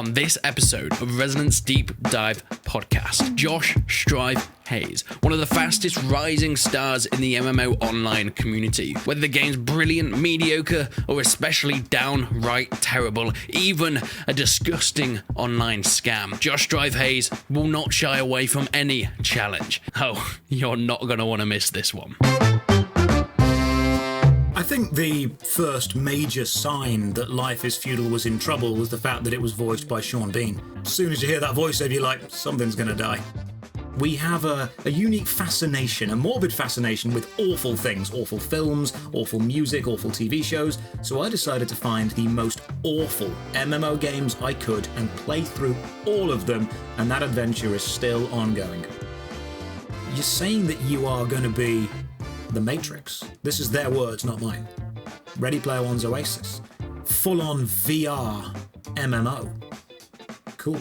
On this episode of Resonance Deep Dive Podcast, Josh Strife Hayes, one of the fastest rising stars in the MMO online community. Whether the game's brilliant, mediocre, or especially downright terrible, even a disgusting online scam, Josh Strife Hayes will not shy away from any challenge. Oh, you're not going to want to miss this one. I think the first major sign that Life Is Feudal was in trouble was the fact that it was voiced by Sean Bean. As soon as you hear that voiceover, you're like, something's gonna die. We have a unique fascination, a morbid fascination with awful things, awful films, awful music, awful TV shows, so I decided to find the most awful MMO games I could and play through all of them, and that adventure is still ongoing. You're saying that you are going to be The Matrix. This is their words, not mine. Ready Player One's Oasis. Full-on VR MMO. Cool.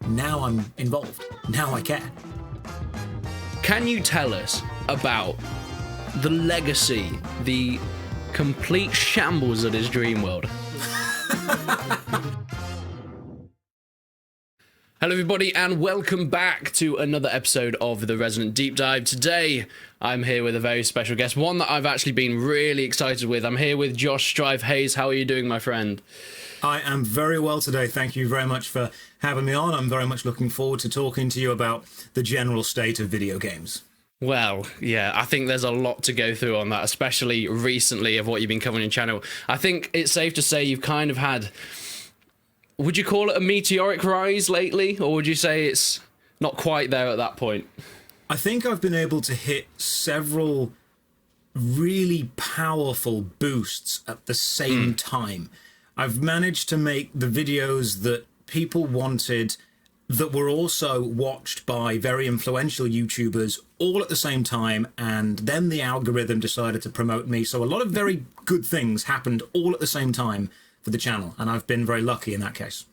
Now I'm involved. Now I care. Can you tell us about the legacy, the complete shambles that is DREAMWORLD? Hello everybody and welcome back to another episode of the Resonant Deep Dive. Today I'm here with a very special guest, one that I've actually been really excited with. I'm here with Josh Strife Hayes. How are you doing, my friend? I am very well today. Thank you very much for having me on. I'm very much looking forward to talking to you about the general state of video games. Well, yeah, I think there's a lot to go through on that, especially recently of what you've been covering on your channel. I think it's safe to say you've kind of had... Would you call it a meteoric rise lately, or would you say it's not quite there at that point? I think I've been able to hit several really powerful boosts at the same time. I've managed to make the videos that people wanted that were also watched by very influential YouTubers all at the same time, and then the algorithm decided to promote me. So a lot of very good things happened all at the same time for the channel, and I've been very lucky in that case.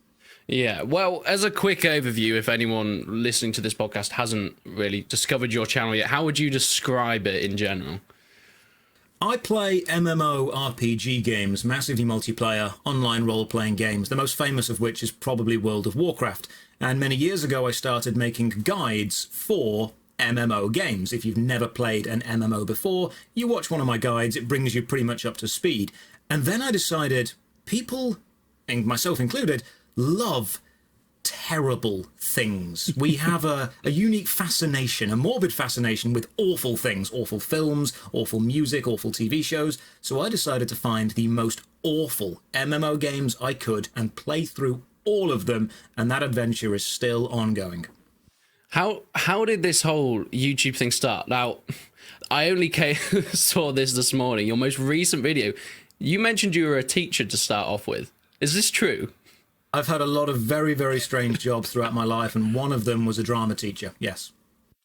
Yeah, well, as a quick overview, if anyone listening to this podcast hasn't really discovered your channel yet, how would you describe it in general? I play MMO RPG games, massively multiplayer, online role-playing games, the most famous of which is probably World of Warcraft. And many years ago I started making guides for MMO games. If you've never played an MMO before, you watch one of my guides, it brings you pretty much up to speed. And then I decided people, and myself included, love terrible things. We have a unique fascination, a morbid fascination with awful things, awful films, awful music, awful TV shows. So I decided to find the most awful MMO games I could and play through all of them, and that adventure is still ongoing. How did this whole YouTube thing start? Now, I only saw this morning, your most recent video. You mentioned you were a teacher to start off with. Is this true? I've had a lot of very, very strange jobs throughout my life, and one of them was a drama teacher, yes.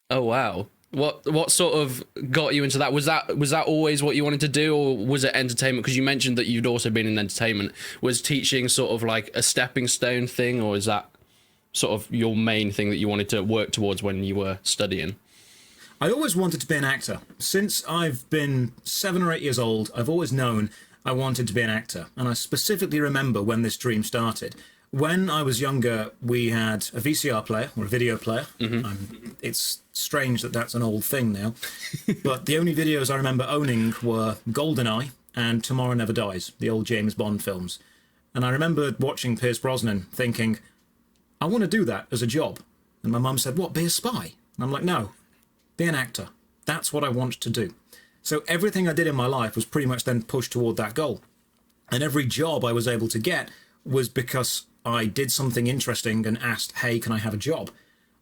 Oh, wow. What sort of got you into that? Was that always what you wanted to do, or was it entertainment? Because you mentioned that you'd also been in entertainment. Was teaching sort of like a stepping stone thing, or is that sort of your main thing that you wanted to work towards when you were studying? I always wanted to be an actor. Since I've been 7 or 8 years old, I've always known I wanted to be an actor, and I specifically remember when this dream started. When I was younger, we had a VCR player, or a video player. It's strange that that's an old thing now, but the only videos I remember owning were GoldenEye and Tomorrow Never Dies, the old James Bond films. And I remember watching Pierce Brosnan thinking, I want to do that as a job. And my mum said, what, be a spy? And I'm like, no, be an actor. That's what I want to do. So everything I did in my life was pretty much then pushed toward that goal. And every job I was able to get was because I did something interesting and asked, hey, can I have a job?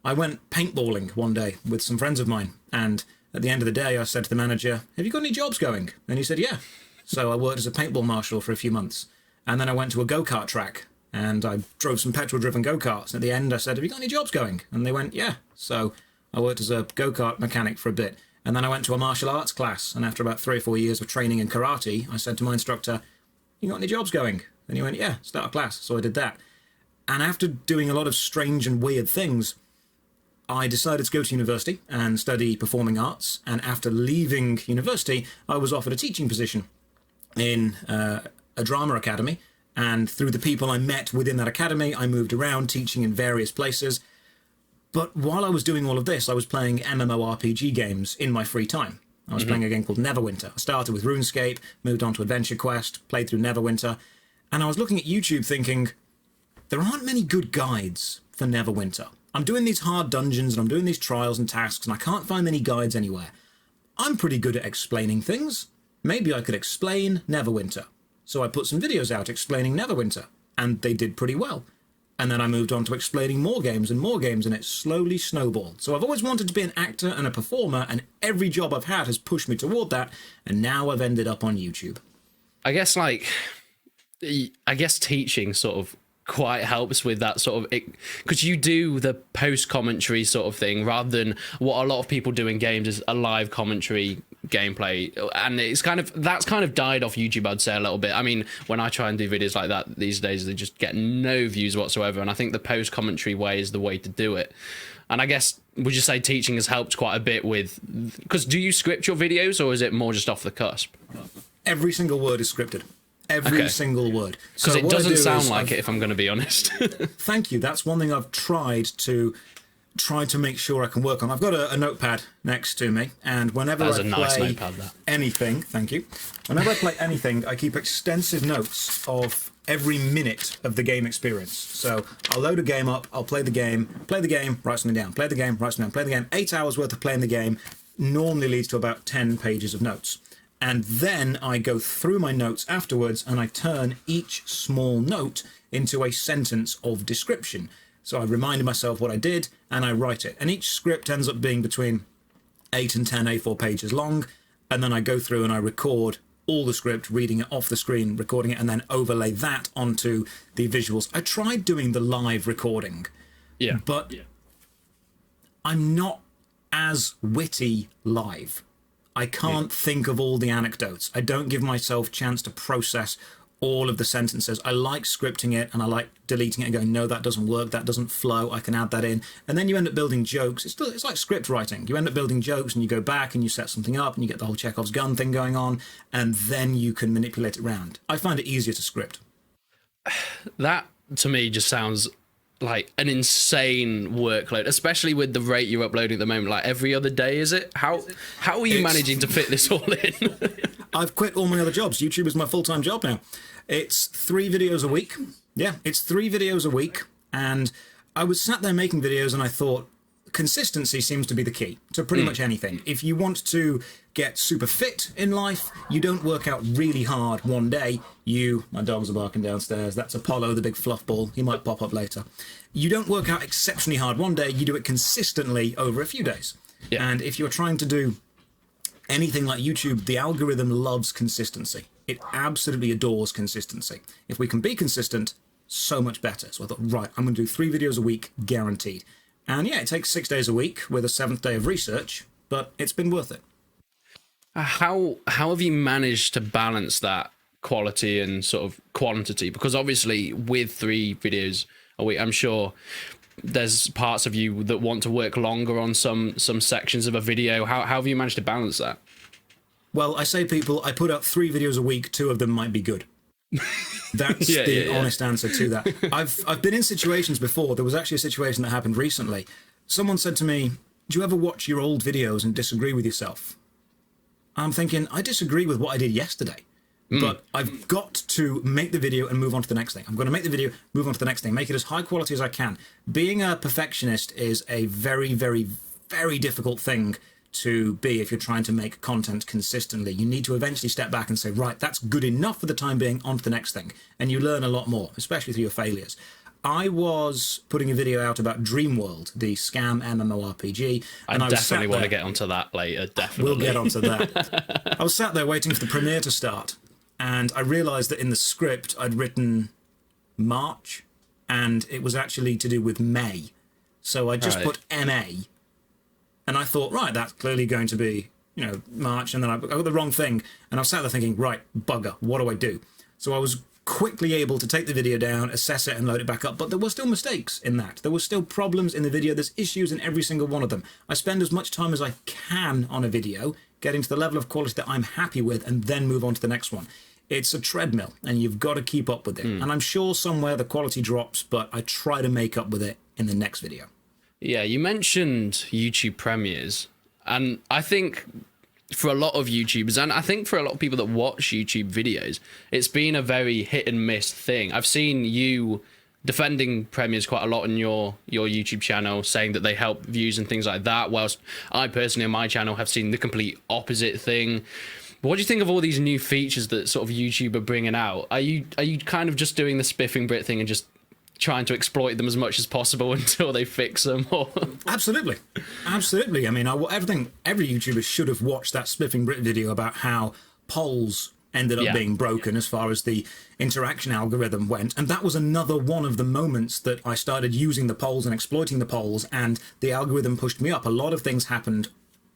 I went paintballing one day with some friends of mine. And at the end of the day, I said to the manager, have you got any jobs going? And he said, yeah. So I worked as a paintball marshal for a few months. And then I went to a go-kart track and I drove some petrol-driven go-karts. At the end, I said, have you got any jobs going? And they went, yeah. So I worked as a go-kart mechanic for a bit. And then I went to a martial arts class, and after about 3 or 4 years of training in karate, I said to my instructor, you got any jobs going? And he went, yeah, start a class. So I did that. And after doing a lot of strange and weird things, I decided to go to university and study performing arts. And after leaving university, I was offered a teaching position in a drama academy. And through the people I met within that academy, I moved around teaching in various places. But while I was doing all of this, I was playing MMORPG games in my free time. I was playing a game called Neverwinter. I started with RuneScape, moved on to Adventure Quest, played through Neverwinter, and I was looking at YouTube thinking, there aren't many good guides for Neverwinter. I'm doing these hard dungeons and I'm doing these trials and tasks and I can't find many guides anywhere. I'm pretty good at explaining things. Maybe I could explain Neverwinter. So I put some videos out explaining Neverwinter, and they did pretty well. And then I moved on to explaining more games, and it slowly snowballed. So I've always wanted to be an actor and a performer, and every job I've had has pushed me toward that, and now I've ended up on YouTube. I guess teaching sort of quite helps with that sort of, because you do the post-commentary sort of thing rather than what a lot of people do in games is a live commentary gameplay, and that's kind of died off YouTube, I'd say, a little bit. I mean, when I try and do videos like that these days, they just get no views whatsoever, and I think the post-commentary way is the way to do it. And I guess, would you say teaching has helped quite a bit with, because do you script your videos or is it more just off the cusp? Every single word is scripted. Every single word. Because it doesn't sound like it, if I'm going to be honest. Thank you. That's one thing I've tried to make sure I can work on. I've got a notepad next to me, and whenever I play anything, thank you. Whenever I play anything, I keep extensive notes of every minute of the game experience. So I'll load a game up, I'll play the game, write something down, play the game, write something down, play the game. 8 hours worth of playing the game normally leads to about 10 pages of notes. And then I go through my notes afterwards and I turn each small note into a sentence of description. So I reminded myself what I did and I write it. And each script ends up being between 8 and 10 A4 pages long. And then I go through and I record all the script, reading it off the screen, recording it, and then overlay that onto the visuals. I tried doing the live recording, but I'm not as witty live. I can't think of all the anecdotes. I don't give myself a chance to process all of the sentences. I like scripting it and I like deleting it and going, no, that doesn't work, that doesn't flow, I can add that in. And then you end up building jokes. It's like script writing. You end up building jokes and you go back and you set something up and you get the whole Chekhov's gun thing going on, and then you can manipulate it around. I find it easier to script. That, to me, just sounds like an insane workload, especially with the rate you're uploading at the moment, like every other day, is it? How are you managing to fit this all in? I've quit all my other jobs. YouTube is my full-time job now. It's 3 videos a week. Yeah, it's 3 videos a week. And I was sat there making videos and I thought, consistency seems to be the key to pretty much anything. If you want to get super fit in life, you don't work out really hard one day. My dogs are barking downstairs. That's Apollo, the big fluff ball. He might pop up later. You don't work out exceptionally hard one day. You do it consistently over a few days. Yeah. And if you're trying to do anything like YouTube, the algorithm loves consistency. It absolutely adores consistency. If we can be consistent, so much better. So I thought, right, I'm going to do 3 videos a week, guaranteed. And yeah, it takes 6 days a week with a 7th day of research, but it's been worth it. How have you managed to balance that quality and sort of quantity? Because obviously with 3 videos a week, I'm sure there's parts of you that want to work longer on some sections of a video. How have you managed to balance that? Well, I say people, I put out 3 videos a week, 2 of them might be good. That's the honest answer to that. I've been in situations before. There was actually a situation that happened recently. Someone said to me, do you ever watch your old videos and disagree with yourself? I'm thinking, I disagree with what I did yesterday. But I've got to make the video and move on to the next thing. I'm going to make the video, move on to the next thing, make it as high quality as I can. Being a perfectionist is a very, very, very difficult thing to be if you're trying to make content consistently. You need to eventually step back and say, right, that's good enough for the time being, on to the next thing. And you learn a lot more, especially through your failures. I was putting a video out about DREAMWORLD, the scam MMORPG. And I definitely want to get onto that later, definitely. We'll get onto that. I was sat there waiting for the premiere to start, and I realised that in the script I'd written March, and it was actually to do with May. So I just put MA, and I thought, right, that's clearly going to be, March, and then I got the wrong thing, and I was sat there thinking, right, bugger, what do I do? So I was quickly able to take the video down, assess it, and load it back up, but there were still mistakes in that. There were still problems in the video. There's issues in every single one of them. I spend as much time as I can on a video, getting to the level of quality that I'm happy with, and then move on to the next one. It's a treadmill, and you've got to keep up with it. And I'm sure somewhere the quality drops, but I try to make up with it in the next video. Yeah, you mentioned YouTube premieres, and I think for a lot of YouTubers, and I think for a lot of people that watch YouTube videos, it's been a very hit and miss thing. I've seen you defending premieres quite a lot on your YouTube channel, saying that they help views and things like that, whilst I personally on my channel have seen the complete opposite thing. What do you think of all these new features that sort of YouTube are bringing out? Are you kind of just doing the spiffing Brit thing and just trying to exploit them as much as possible until they fix them? Or Absolutely. Absolutely. I mean, every YouTuber should have watched that Spiffing Brit video about how polls ended up being broken as far as the interaction algorithm went. And that was another one of the moments that I started using the polls and exploiting the polls, and the algorithm pushed me up. A lot of things happened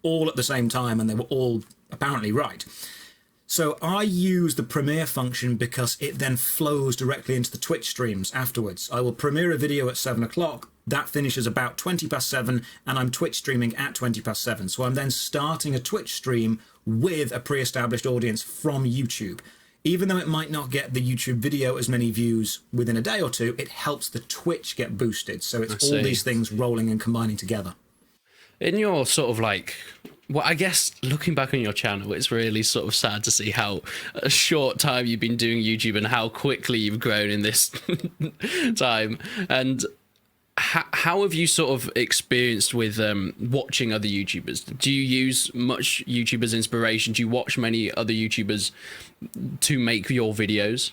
all at the same time, and they were all apparently right. So I use the premiere function because it then flows directly into the Twitch streams afterwards. I will premiere a video at 7 o'clock. That finishes about 20 past 7, and I'm Twitch streaming at 20 past 7. So I'm then starting a Twitch stream with a pre-established audience from YouTube. Even though it might not get the YouTube video as many views within a day or two, it helps the Twitch get boosted. So it's all these things rolling and combining together. in your sort of like, well, I guess looking back on your channel, it's really sort of sad to see how a short time you've been doing YouTube and how quickly you've grown in this time. And how have you sort of experienced with watching other YouTubers? Do you use much YouTube as inspiration? Do you watch many other YouTubers to make your videos?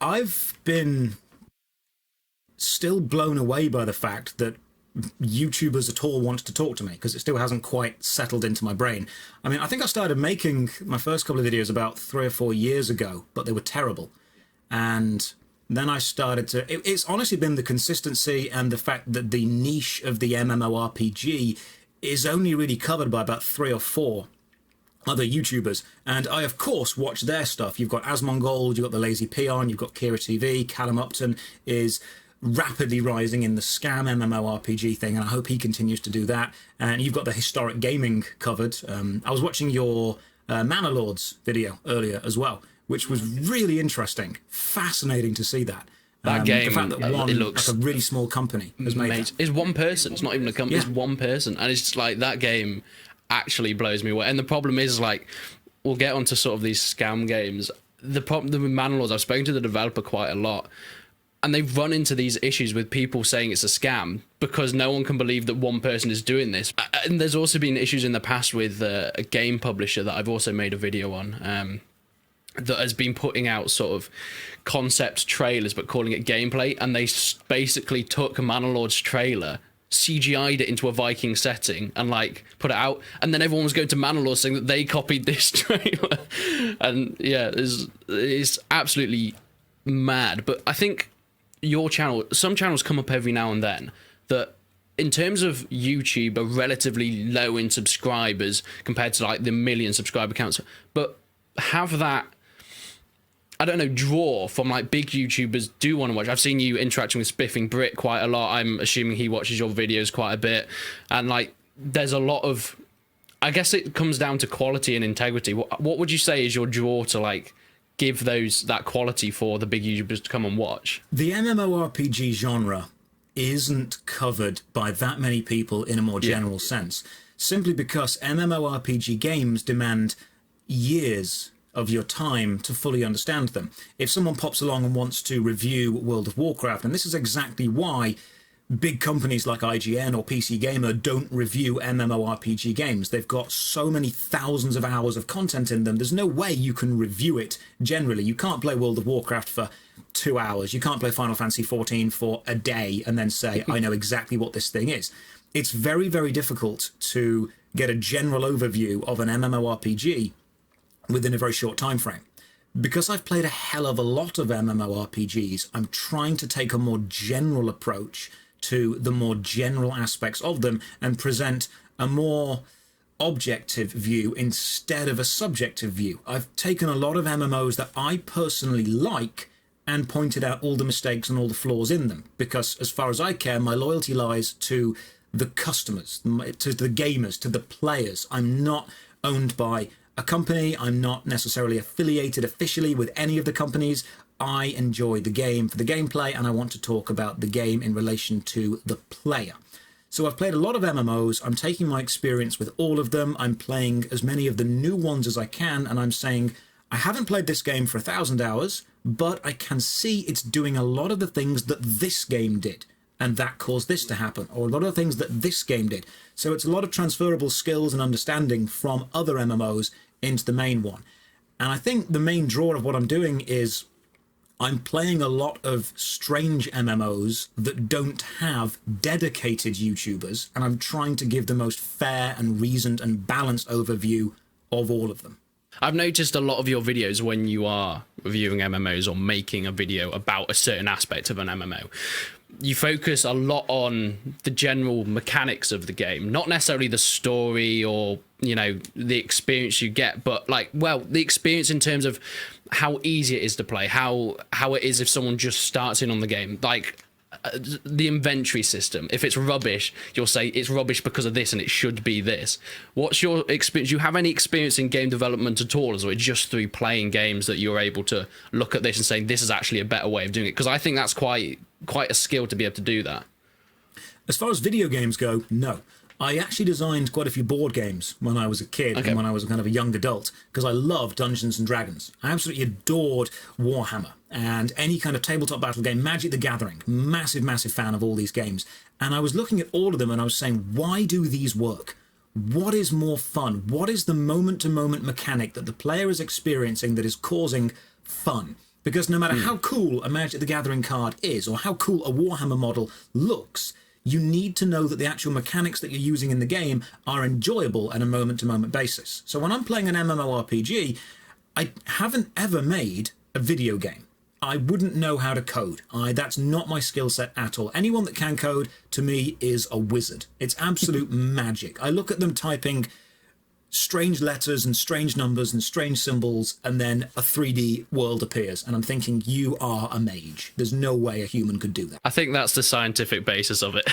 I've been still blown away by the fact that YouTubers at all want to talk to me, because it still hasn't quite settled into my brain. I mean, I think I started making my first couple of videos about 3 or 4 years ago, but they were terrible. And then I started to... It's honestly been the consistency and the fact that the niche of the MMORPG is only really covered by about 3 or 4 other YouTubers. And I, of course, watch their stuff. You've got Asmongold, you've got The Lazy Peon, you've got Kira TV, Callum Upton is rapidly rising in the scam MMORPG thing, and I hope he continues to do that. And you've got the historic gaming covered. I was watching your Manor Lords video earlier as well, which was really interesting. Fascinating to see that. That game, the fact that one, it looks like a really small company has made that. It's one person. It's not even a company. It's one person, and it's just like that game actually blows me away. And the problem is, like, we'll get onto sort of these scam games. The problem with Manor Lords, I've spoken to the developer quite a lot, and they've run into these issues with people saying it's a scam because no one can believe that one person is doing this. And there's also been issues in the past with a game publisher that I've also made a video on, that has been putting out sort of concept trailers but calling it gameplay, and they basically took a Manor Lords trailer, CGI'd it into a Viking setting and like put it out, and then everyone was going to Manor Lords saying that they copied this trailer. And yeah, it's absolutely mad. But I think your channel, some channels come up every now and then that in terms of YouTube are relatively low in subscribers compared to like the million subscriber counts, but have that, I don't know, draw from like big YouTubers do want to watch. I've seen you interacting with Spiffing Brit quite a lot. I'm assuming he watches your videos quite a bit. And like, there's a lot of, I guess it comes down to quality and integrity. What would you say is your draw to like give that quality for the big YouTubers to come and watch? The MMORPG genre isn't covered by that many people in a more general sense, simply because MMORPG games demand years of your time to fully understand them. If someone pops along and wants to review World of Warcraft, and this is exactly why big companies like IGN or PC Gamer don't review MMORPG games. They've got so many thousands of hours of content in them. There's no way you can review it generally. You can't play World of Warcraft for 2 hours. You can't play Final Fantasy XIV for a day and then say, I know exactly what this thing is. It's very, very difficult to get a general overview of an MMORPG within a very short time frame. Because I've played a hell of a lot of MMORPGs, I'm trying to take a more general approach to the more general aspects of them and present a more objective view instead of a subjective view. I've taken a lot of MMOs that I personally like and pointed out all the mistakes and all the flaws in them, because as far as I care, my loyalty lies to the customers, to the gamers, to the players. I'm not owned by a company. I'm not necessarily affiliated officially with any of the companies. I enjoy the game for the gameplay, and I want to talk about the game in relation to the player. So I've played a lot of MMOs. I'm taking my experience with all of them. I'm playing as many of the new ones as I can, and I'm saying, I haven't played this game for 1,000 hours, but I can see it's doing a lot of the things that this game did, and that caused this to happen, or a lot of the things that this game did. So it's a lot of transferable skills and understanding from other MMOs into the main one. And I think the main draw of what I'm doing is I'm playing a lot of strange MMOs that don't have dedicated YouTubers, and I'm trying to give the most fair and reasoned and balanced overview of all of them. I've noticed a lot of your videos when you are reviewing MMOs or making a video about a certain aspect of an MMO, you focus a lot on the general mechanics of the game, not necessarily the story or, you know, the experience you get, but like, well, the experience in terms of how easy it is to play, how it is if someone just starts in on the game, like the inventory system. If it's rubbish, you'll say it's rubbish because of this and it should be this. What's your experience? Do you have any experience in game development at all, or is it just through playing games that you're able to look at this and say this is actually a better way of doing it? Because I think that's quite a skill to be able to do that. As far as video games go, no. I actually designed quite a few board games when I was a kid and when I was kind of a young adult, because I loved Dungeons and Dragons. I absolutely adored Warhammer and any kind of tabletop battle game, Magic the Gathering. Massive, massive fan of all these games. And I was looking at all of them and I was saying, why do these work? What is more fun? What is the moment-to-moment mechanic that the player is experiencing that is causing fun? Because no matter how cool a Magic the Gathering card is or how cool a Warhammer model looks, you need to know that the actual mechanics that you're using in the game are enjoyable on a moment-to-moment basis. So when I'm playing an MMORPG, I haven't ever made a video game. I wouldn't know how to code. That's not my skill set at all. Anyone that can code, to me, is a wizard. It's absolute magic. I look at them typing strange letters and strange numbers and strange symbols, and then a 3D world appears, and I'm thinking, you are a mage. There's no way a human could do that. I think that's the scientific basis of it.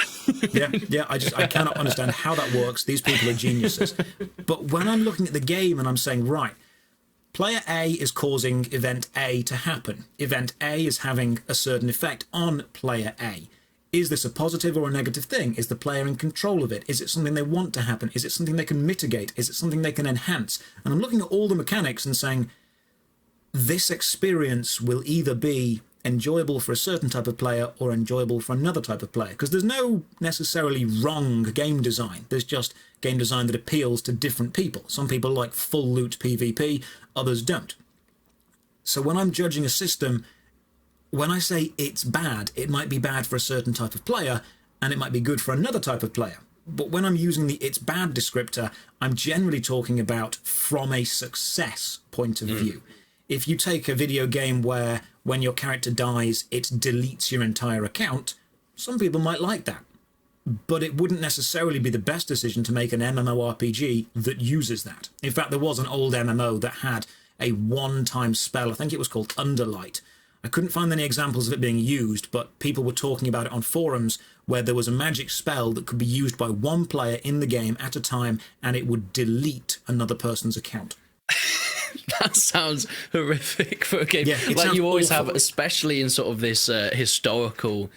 yeah, I cannot understand how that works. These people are geniuses. But when I'm looking at the game and I'm saying, right, player A is causing event A to happen. Event A is having a certain effect on player A. Is this a positive or a negative thing? Is the player in control of it? Is it something they want to happen? Is it something they can mitigate? Is it something they can enhance? And I'm looking at all the mechanics and saying, this experience will either be enjoyable for a certain type of player or enjoyable for another type of player. Because there's no necessarily wrong game design. There's just game design that appeals to different people. Some people like full loot PvP, others don't. So when I'm judging a system, when I say it's bad, it might be bad for a certain type of player, and it might be good for another type of player. But when I'm using the it's bad descriptor, I'm generally talking about from a success point of view. If you take a video game where when your character dies, it deletes your entire account, some people might like that. But it wouldn't necessarily be the best decision to make an MMORPG that uses that. In fact, there was an old MMO that had a one-time spell, I think it was called Underlight. I couldn't find any examples of it being used, but people were talking about it on forums where there was a magic spell that could be used by one player in the game at a time, and it would delete another person's account. That sounds horrific for a game. Yeah, like you always awful. have, especially in sort of this historical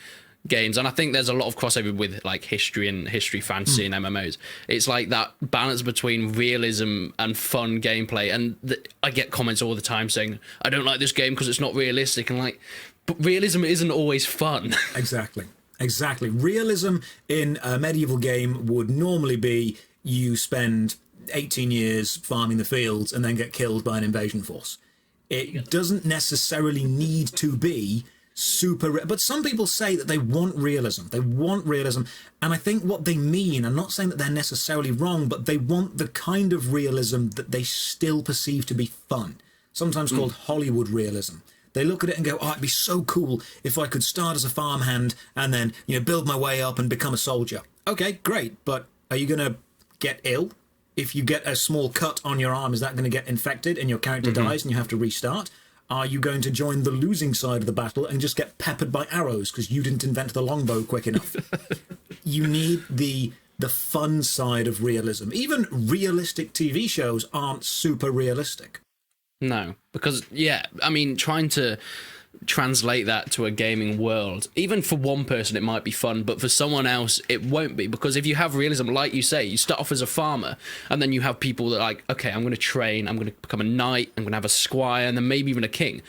games, and I think there's a lot of crossover with like history and history fantasy and MMOs. It's like that balance between realism and fun gameplay, and I get comments all the time saying I don't like this game because it's not realistic, and like, but realism isn't always fun. Exactly. Realism in a medieval game would normally be you spend 18 years farming the fields and then get killed by an invasion force. It doesn't necessarily need to be super, but some people say that they want realism. They want realism, and I think what they mean, I'm not saying that they're necessarily wrong, but they want the kind of realism that they still perceive to be fun, sometimes called Hollywood realism. They look at it and go, oh, it'd be so cool if I could start as a farmhand and then, you know, build my way up and become a soldier. Okay, great, but are you going to get ill? If you get a small cut on your arm, is that going to get infected and your character dies and you have to restart? Are you going to join the losing side of the battle and just get peppered by arrows because you didn't invent the longbow quick enough? You need the the fun side of realism. Even realistic TV shows aren't super realistic. No, because, yeah, I mean, trying to translate that to a gaming world, even for one person it might be fun, but for someone else it won't be, because if you have realism, like you say, you start off as a farmer and then you have people that are like, okay, I'm going to train, I'm going to become a knight, I'm going to have a squire, and then maybe even a king.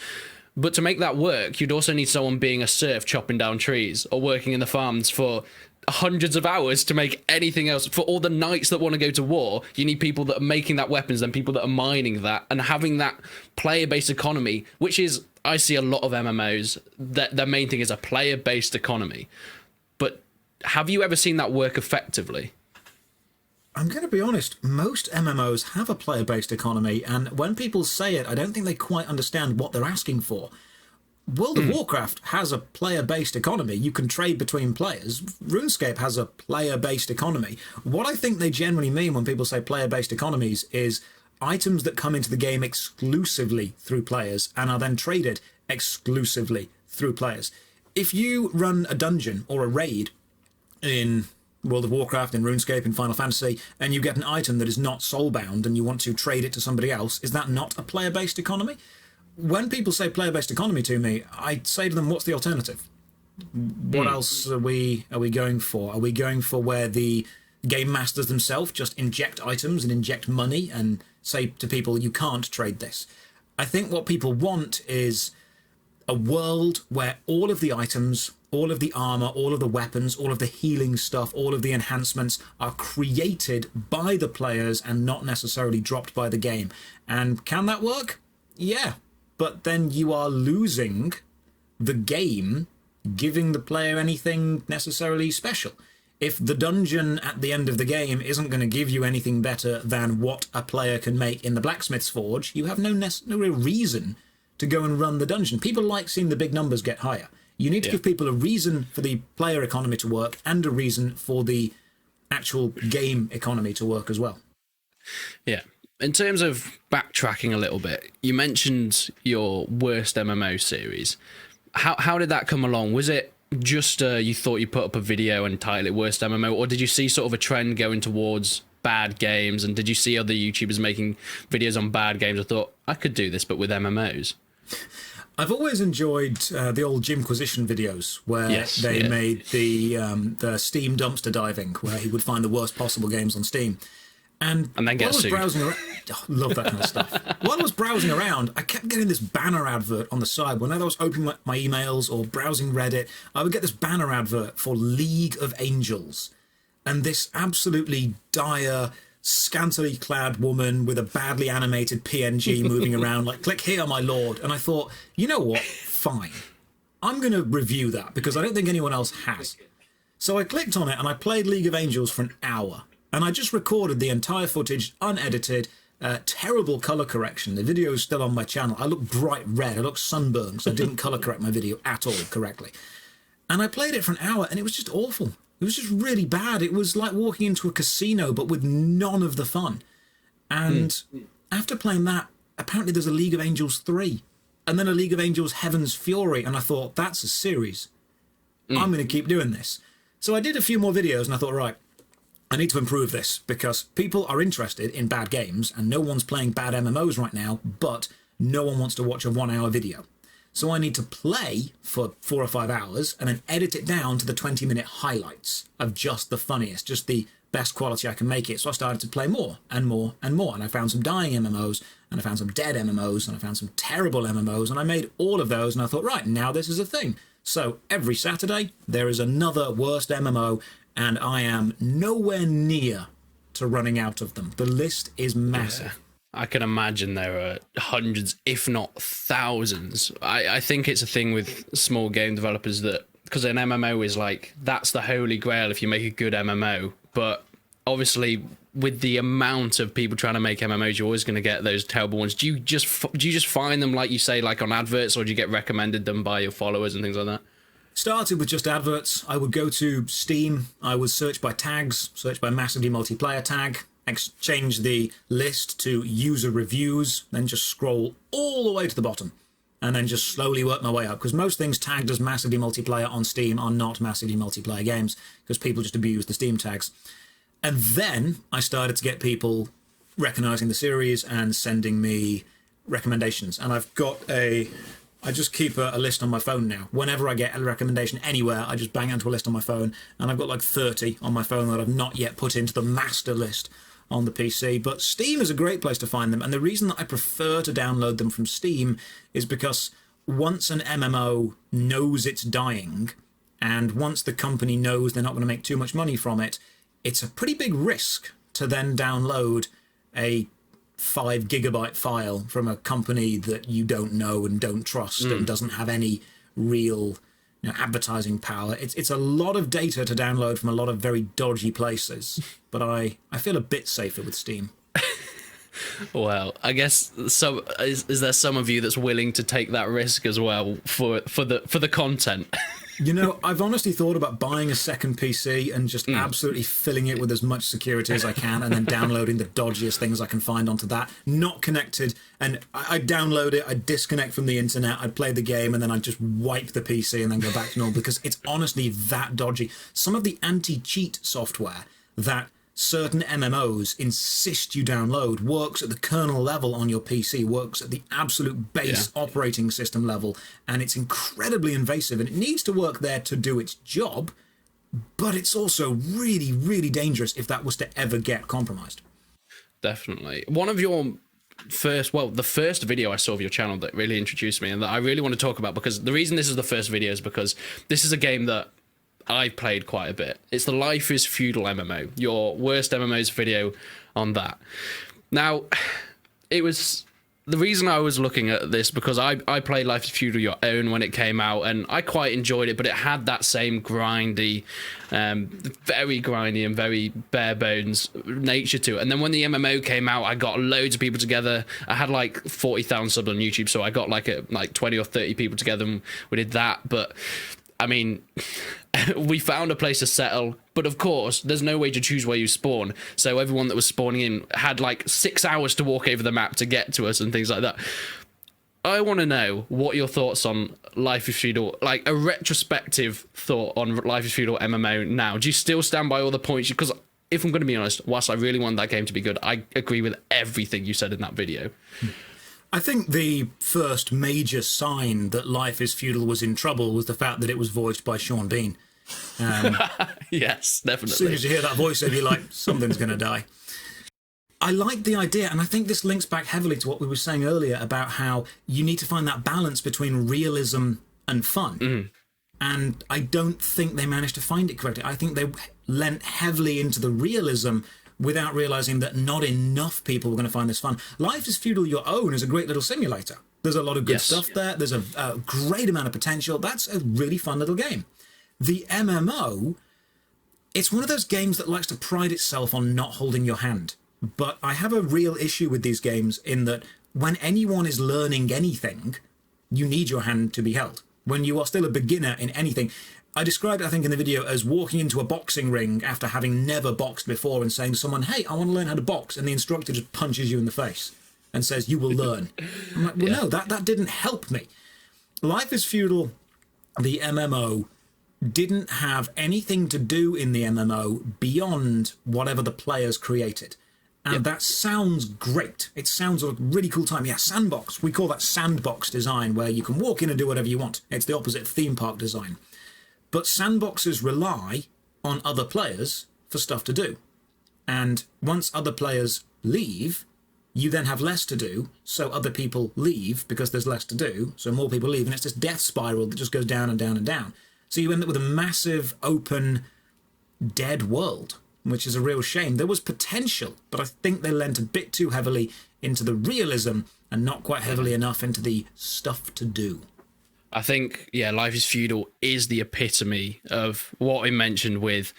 But to make that work, you'd also need someone being a serf chopping down trees or working in the farms for hundreds of hours to make anything else. For all the knights that want to go to war, you need people that are making that weapons, then people that are mining that, and having that player-based economy, which is, I see a lot of MMOs, that their main thing is a player-based economy. But have you ever seen that work effectively? I'm going to be honest, most MMOs have a player-based economy, and when people say it, I don't think they quite understand what they're asking for. World of Warcraft has a player-based economy. You can trade between players. RuneScape has a player-based economy. What I think they generally mean when people say player-based economies is items that come into the game exclusively through players and are then traded exclusively through players. If you run a dungeon or a raid in World of Warcraft, in RuneScape, in Final Fantasy, and you get an item that is not soul-bound and you want to trade it to somebody else, is that not a player-based economy? When people say player-based economy to me, I say to them, what's the alternative? What else are we going for? Are we going for where the game masters themselves just inject items and inject money and say to people, you can't trade this? I think what people want is a world where all of the items, all of the armor, all of the weapons, all of the healing stuff, all of the enhancements are created by the players and not necessarily dropped by the game. And can that work? Yeah. But then you are losing the game giving the player anything necessarily special. If the dungeon at the end of the game isn't going to give you anything better than what a player can make in the blacksmith's forge, you have no real reason to go and run the dungeon. People like seeing the big numbers get higher. You need to give people a reason for the player economy to work and a reason for the actual game economy to work as well. Yeah. In terms of backtracking a little bit, you mentioned your worst MMO series. How did that come along? Was it just you thought you put up a video and title it Worst MMO, or did you see sort of a trend going towards bad games, and did you see other YouTubers making videos on bad games and thought, I could do this but with MMOs? I've always enjoyed the old Jimquisition videos where they made the Steam dumpster diving, where he would find the worst possible games on Steam. And then get sued. Browsing around, love that kind of stuff. While I was browsing around, I kept getting this banner advert on the side. Whenever I was opening my emails or browsing Reddit, I would get this banner advert for League of Angels. And this absolutely dire, scantily clad woman with a badly animated PNG moving around like, click here, my lord. And I thought, you know what? Fine. I'm going to review that because I don't think anyone else has. So I clicked on it and I played League of Angels for an hour. And I just recorded the entire footage, unedited, terrible colour correction. The video is still on my channel. I look bright red. I look sunburned, so I didn't colour correct my video at all correctly. And I played it for an hour, and it was just awful. It was just really bad. It was like walking into a casino, but with none of the fun. And after playing that, apparently there's a League of Angels 3, and then a League of Angels Heaven's Fury, and I thought, that's a series. I'm going to keep doing this. So I did a few more videos, and I thought, right, I need to improve this because people are interested in bad games and no one's playing bad MMOs right now, but no one wants to watch a 1 hour video. So I need to play for 4 or 5 hours and then edit it down to the 20-minute highlights of just the funniest, just the best quality I can make it. So I started to play more and more and more. And I found some dying MMOs and I found some dead MMOs and I found some terrible MMOs and I made all of those and I thought, right, now this is a thing. So every Saturday there is another worst MMO and I am nowhere near to running out of them. The list is massive. Yeah. I can imagine there are hundreds, if not thousands. I think it's a thing with small game developers that, because an MMO is like, that's the holy grail if you make a good MMO. But obviously, with the amount of people trying to make MMOs, you're always going to get those terrible ones. Do you just find them, like you say, like on adverts, or do you get recommended them by your followers and things like that? Started with just adverts. I would go to Steam. I would search by tags, search by massively multiplayer tag, change the list to user reviews, then just scroll all the way to the bottom, and then just slowly work my way up. Because most things tagged as massively multiplayer on Steam are not massively multiplayer games, because people just abuse the Steam tags. And then I started to get people recognizing the series and sending me recommendations. And I just keep a list on my phone now. Whenever I get a recommendation anywhere, I just bang it onto a list on my phone. And I've got like 30 on my phone that I've not yet put into the master list on the PC. But Steam is a great place to find them. And the reason that I prefer to download them from Steam is because once an MMO knows it's dying, and once the company knows they're not going to make too much money from it, it's a pretty big risk to then download a 5 gigabyte file from a company that you don't know and don't trust and doesn't have any real advertising power. It's a lot of data to download from a lot of very dodgy places, but I feel a bit safer with Steam. Well, I guess is there some of you that's willing to take that risk as well for the content? I've honestly thought about buying a second PC and just absolutely filling it with as much security as I can, and then downloading the dodgiest things I can find onto that, not connected. And I download it, I disconnect from the internet, I play the game, and then I just wipe the PC and then go back to normal, because it's honestly that dodgy. Some of the anti-cheat software that certain MMOs insist you download works at the kernel level on your PC, works at the absolute base operating system level, and it's incredibly invasive, and it needs to work there to do its job, but it's also really, really dangerous if that was to ever get compromised. Definitely. One of your the first video I saw of your channel that really introduced me and that I really want to talk about, because the reason this is the first video is because this is a game that I've played quite a bit. It's the Life Is Feudal MMO, your worst MMOs video on that. Now, it was the reason I was looking at this because I played Life Is Feudal Your Own when it came out, and I quite enjoyed it, but it had that same grindy, very grindy and very bare bones nature to it. And then when the MMO came out, I got loads of people together. I had like 40,000 subs on YouTube, so I got like 20 or 30 people together and we did that. But I mean, we found a place to settle, but of course, there's no way to choose where you spawn. So everyone that was spawning in had like 6 hours to walk over the map to get to us and things like that. I want to know what your thoughts on Life Is Feudal, like a retrospective thought on Life Is Feudal MMO now. Do you still stand by all the points? Because if I'm going to be honest, whilst I really want that game to be good, I agree with everything you said in that video. I think the first major sign that Life Is Feudal was in trouble was the fact that it was voiced by Sean Bean. Yes, definitely. As soon as you hear that voice, you're like, something's going to die. I like the idea, and I think this links back heavily to what we were saying earlier about how you need to find that balance between realism and fun. And I don't think they managed to find it correctly. I think they lent heavily into the realism without realizing that not enough people were going to find this fun. Life Is Feudal Your Own is a great little simulator. There's a lot of good stuff there. There's a great amount of potential. That's a really fun little game. The MMO, it's one of those games that likes to pride itself on not holding your hand. But I have a real issue with these games in that when anyone is learning anything, you need your hand to be held. When you are still a beginner in anything, I described it, I think, in the video as walking into a boxing ring after having never boxed before and saying to someone, hey, I want to learn how to box. And the instructor just punches you in the face and says, you will learn. I'm like, well, no, that didn't help me. Life Is Feudal, the MMO, didn't have anything to do in the MMO beyond whatever the players created. And that sounds great. It sounds like a really cool time. Yeah, sandbox. We call that sandbox design, where you can walk in and do whatever you want. It's the opposite of theme park design. But sandboxes rely on other players for stuff to do. And once other players leave, you then have less to do, so other people leave because there's less to do, so more people leave, and it's this death spiral that just goes down and down and down. So you end up with a massive, open, dead world, which is a real shame. There was potential, but I think they lent a bit too heavily into the realism and not quite heavily enough into the stuff to do. I think, Life Is Feudal is the epitome of what I mentioned with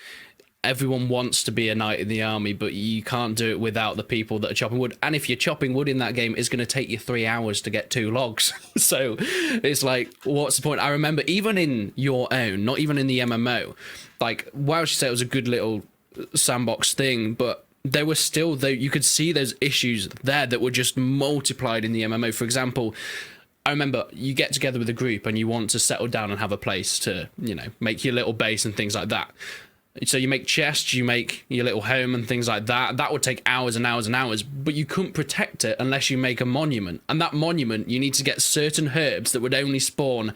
everyone wants to be a knight in the army, but you can't do it without the people that are chopping wood. And if you're chopping wood in that game, it's going to take you 3 hours to get 2 logs. So it's like, what's the point? I remember even in Your Own, not even in the MMO, like, whilst you say it was a good little sandbox thing, but there were still, you could see those issues there that were just multiplied in the MMO. For example, I remember you get together with a group and you want to settle down and have a place to, make your little base and things like that. So you make chests, you make your little home and things like that. That would take hours and hours and hours, but you couldn't protect it unless you make a monument. And that monument, you need to get certain herbs that would only spawn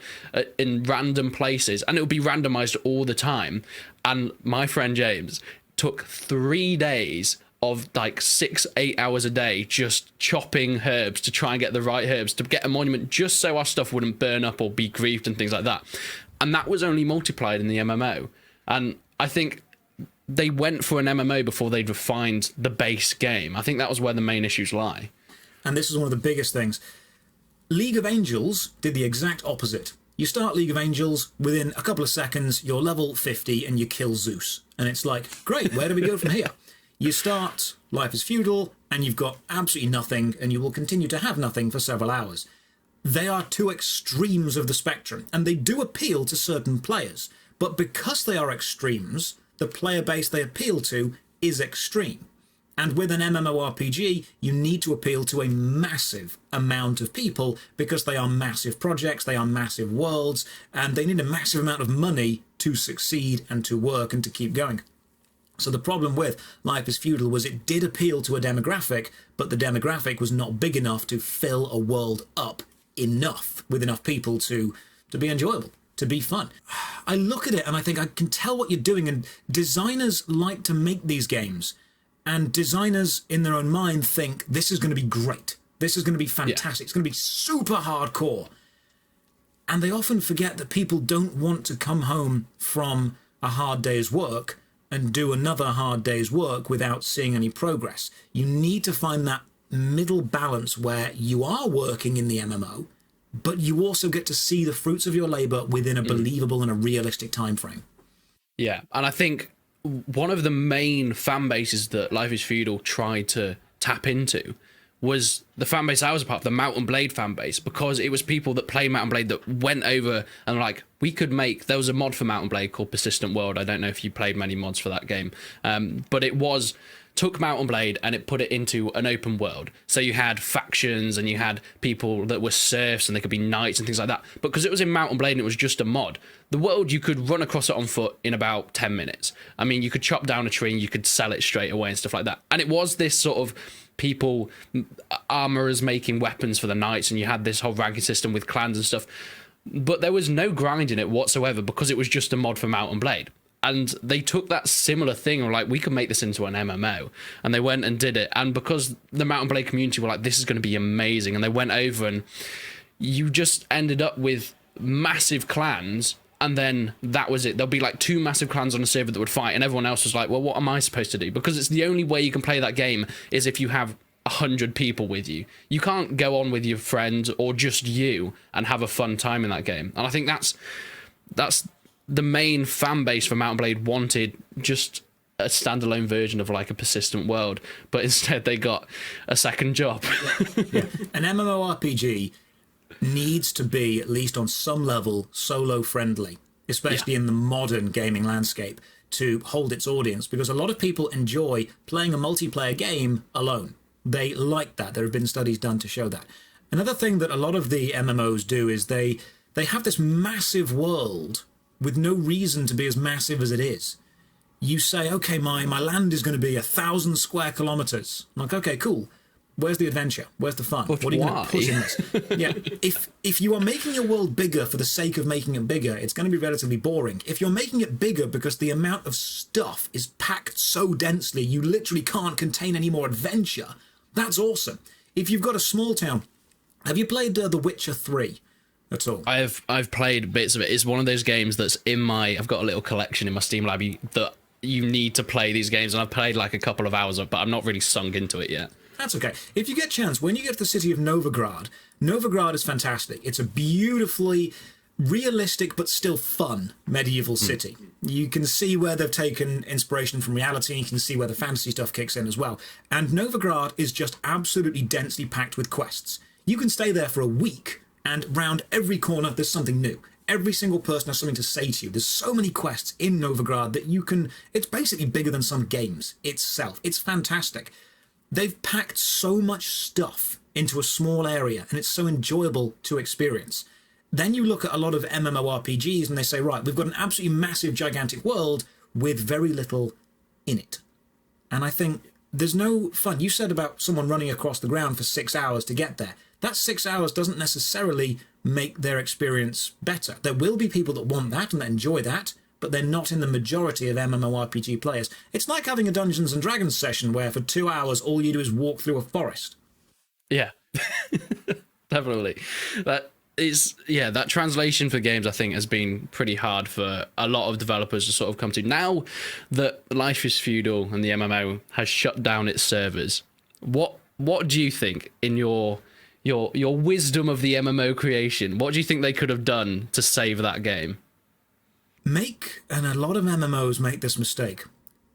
in random places, and it would be randomized all the time. And my friend James took 3 days of like 6-8 hours a day just chopping herbs to try and get the right herbs to get a monument, just so our stuff wouldn't burn up or be griefed and things like that. And that was only multiplied in the MMO. And I think they went for an MMO before they'd refined the base game. I think that was where the main issues lie. And this is one of the biggest things. League of Angels did the exact opposite. You start League of Angels, within a couple of seconds, you're level 50 and you kill Zeus. And it's like, great, where do we go from here? You start Life Is Feudal and you've got absolutely nothing, and you will continue to have nothing for several hours. They are two extremes of the spectrum, and they do appeal to certain players. But because they are extremes, the player base they appeal to is extreme. And with an MMORPG, you need to appeal to a massive amount of people because they are massive projects, they are massive worlds, and they need a massive amount of money to succeed and to work and to keep going. So the problem with Life Is Feudal was it did appeal to a demographic, but the demographic was not big enough to fill a world up enough, with enough people to be enjoyable, to be fun. I look at it and I think I can tell what you're doing, and designers like to make these games. And designers in their own mind think this is going to be great. This is going to be fantastic. Yeah. It's going to be super hardcore. And they often forget that people don't want to come home from a hard day's work and do another hard day's work without seeing any progress. You need to find that middle balance where you are working in the MMO, but you also get to see the fruits of your labor within a believable and a realistic time frame. Yeah, and I think one of the main fan bases that Life Is Feudal tried to tap into was the fan base I was a part of, the Mount and Blade fan base, because it was people that play Mount and Blade that went over and like, we could make, there was a mod for Mount and Blade called Persistent World. I don't know if you played many mods for that game, but it was, took Mount and Blade and it put it into an open world. So you had factions and you had people that were serfs and they could be knights and things like that. But because it was in Mount and Blade and it was just a mod, the world, you could run across it on foot in about 10 minutes. I mean, you could chop down a tree and you could sell it straight away and stuff like that. And it was this sort of people, armorers making weapons for the knights, and you had this whole ranking system with clans and stuff. But there was no grind in it whatsoever because it was just a mod for Mount and Blade. And they took that similar thing, or like, we could make this into an MMO, and they went and did it. And because the Mount and Blade community were like, this is going to be amazing, and they went over, and you just ended up with massive clans, and then that was it. There'll be like 2 massive clans on a server that would fight, and everyone else was like, well, what am I supposed to do? Because it's the only way you can play that game is if you have 100 people with you. You can't go on with your friends or just you and have a fun time in that game. And I think that's the main fan base for Mount and Blade wanted just a standalone version of like a Persistent World, but instead they got a second job. Yeah. An MMORPG needs to be, at least on some level, solo friendly, especially in the modern gaming landscape, to hold its audience, because a lot of people enjoy playing a multiplayer game alone. They like that. There have been studies done to show that. Another thing that a lot of the MMOs do is they have this massive world with no reason to be as massive as it is. You say, okay, my land is going to be 1,000 square kilometers. I'm like, okay, cool. Where's the adventure? Where's the fun? But what are you going to put in this? Yeah, if you are making your world bigger for the sake of making it bigger, it's going to be relatively boring. If you're making it bigger because the amount of stuff is packed so densely, you literally can't contain any more adventure, that's awesome. If you've got a small town, have you played The Witcher 3? At all? I've played bits of it. It's one of those games that's in my, I've got a little collection in my Steam library that you need to play these games, and I've played like a couple of hours of it, but I'm not really sunk into it yet. That's okay. If you get a chance, when you get to the city of Novigrad, Novigrad is fantastic. It's a beautifully realistic but still fun medieval city. You can see where they've taken inspiration from reality, and you can see where the fantasy stuff kicks in as well. And Novigrad is just absolutely densely packed with quests. You can stay there for a week, and round every corner there's something new. Every single person has something to say to you. There's so many quests in Novigrad that you can... It's basically bigger than some games itself. It's fantastic. They've packed so much stuff into a small area, and it's so enjoyable to experience. Then you look at a lot of MMORPGs and they say, right, we've got an absolutely massive, gigantic world. with very little in it. And I think there's no fun. You said about someone running across the ground for 6 hours to get there. That 6 hours doesn't necessarily make their experience better. There will be people that want that and that enjoy that, but they're not in the majority of MMORPG players. It's like having a Dungeons & Dragons session where for 2 hours all you do is walk through a forest. Yeah, definitely. That translation for games, I think, has been pretty hard for a lot of developers to sort of come to. Now that Life Is Feudal and the MMO has shut down its servers, what do you think, in your wisdom of the MMO creation, what do you think they could have done to save that game? And a lot of MMOs make this mistake,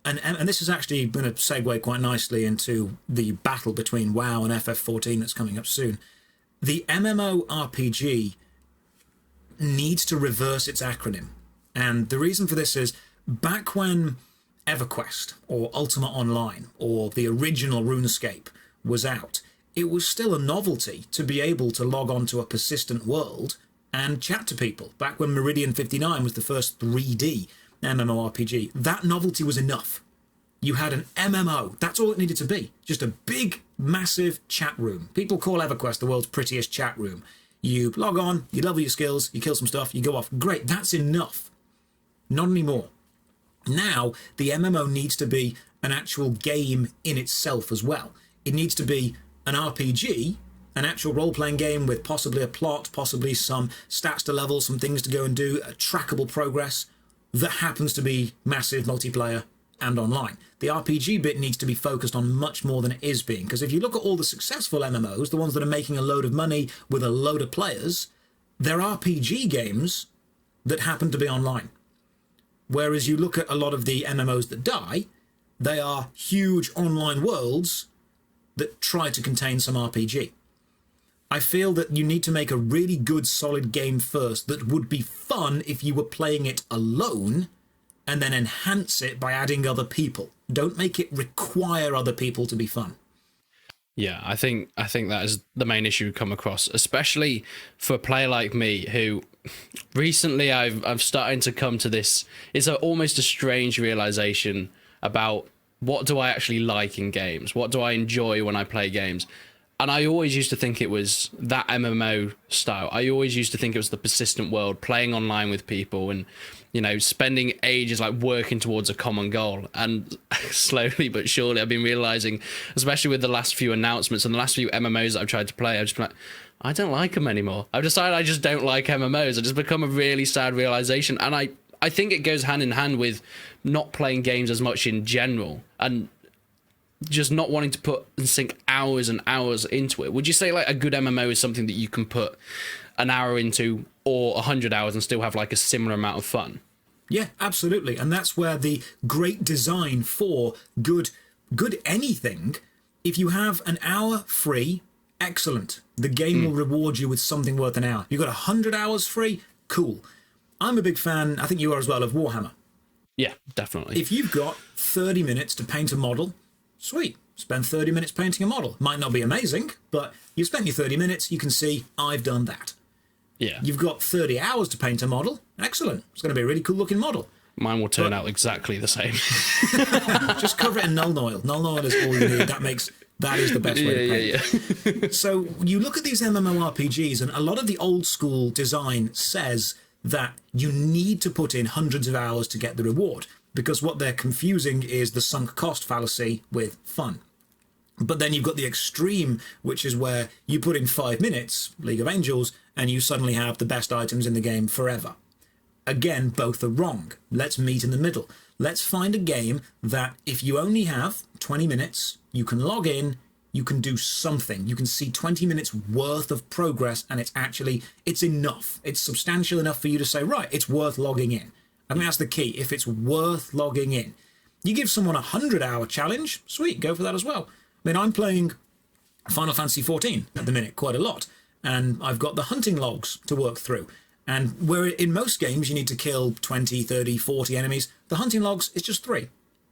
and this is actually going to segue quite nicely into the battle between WoW and FF14 that's coming up soon. The MMORPG needs to reverse its acronym. And the reason for this is, back when EverQuest or Ultima Online or the original RuneScape was out, it was still a novelty to be able to log on to a persistent world and chat to people. Back when Meridian 59 was the first 3D MMORPG, that novelty was enough. You had an MMO. That's all it needed to be. Just a big, massive chat room. People call EverQuest the world's prettiest chat room. You log on, you level your skills, you kill some stuff, you go off. Great, that's enough. Not anymore. Now, the MMO needs to be an actual game in itself as well. It needs to be an RPG, an actual role-playing game with possibly a plot, possibly some stats to level, some things to go and do, a trackable progress that happens to be massive multiplayer and online. The RPG bit needs to be focused on much more than it is being, because if you look at all the successful MMOs, the ones that are making a load of money with a load of players, they're RPG games that happen to be online. Whereas you look at a lot of the MMOs that die, they are huge online worlds that try to contain some RPG. I feel that you need to make a really good, solid game first that would be fun if you were playing it alone, and then enhance it by adding other people. Don't make it require other people to be fun. Yeah, I think that is the main issue we come across, especially for a player like me who recently I've started to come to this. It's almost a strange realization about what do I actually like in games? What do I enjoy when I play games? And I always used to think it was that MMO style. I always used to think it was the persistent world, playing online with people and, you know, spending ages like working towards a common goal. And slowly but surely I've been realizing, especially with the last few announcements and the last few MMOs that I've tried to play, I've just been like, I don't like them anymore. I've decided I just don't like MMOs. It's just become a really sad realization. And I think it goes hand in hand with not playing games as much in general and just not wanting to put and sink hours and hours into it. Would you say like a good MMO is something that you can put an hour into or 100 hours and still have like a similar amount of fun? Yeah, absolutely. And that's where the great design for good anything, if you have an hour free, excellent. The game will reward you with something worth an hour. You've got 100 hours free, cool. I'm a big fan, I think you are as well, of Warhammer. Yeah, definitely. If you've got 30 minutes to paint a model, sweet. Spend 30 minutes painting a model. Might not be amazing, but you spent your 30 minutes, you can see, I've done that. Yeah. You've got 30 hours to paint a model. Excellent. It's going to be a really cool looking model. Mine will turn out exactly the same. Just cover it in Null Oil. Null Oil is all you need. That is the best way to paint. Yeah. So you look at these MMORPGs, and a lot of the old school design says that you need to put in hundreds of hours to get the reward, because what they're confusing is the sunk cost fallacy with fun. But then you've got the extreme, which is where you put in 5 minutes, League of Angels, and you suddenly have the best items in the game forever. Again, both are wrong. Let's meet in the middle. Let's find a game that if you only have 20 minutes, you can log in, you can do something. You can see 20 minutes worth of progress, and it's enough. It's substantial enough for you to say, right, it's worth logging in. I think that's the key. If it's worth logging in. You give someone a 100-hour challenge, sweet, go for that as well. I mean, I'm playing Final Fantasy XIV at the minute quite a lot, and I've got the hunting logs to work through. And where in most games you need to kill 20, 30, 40 enemies, the hunting logs is just 3.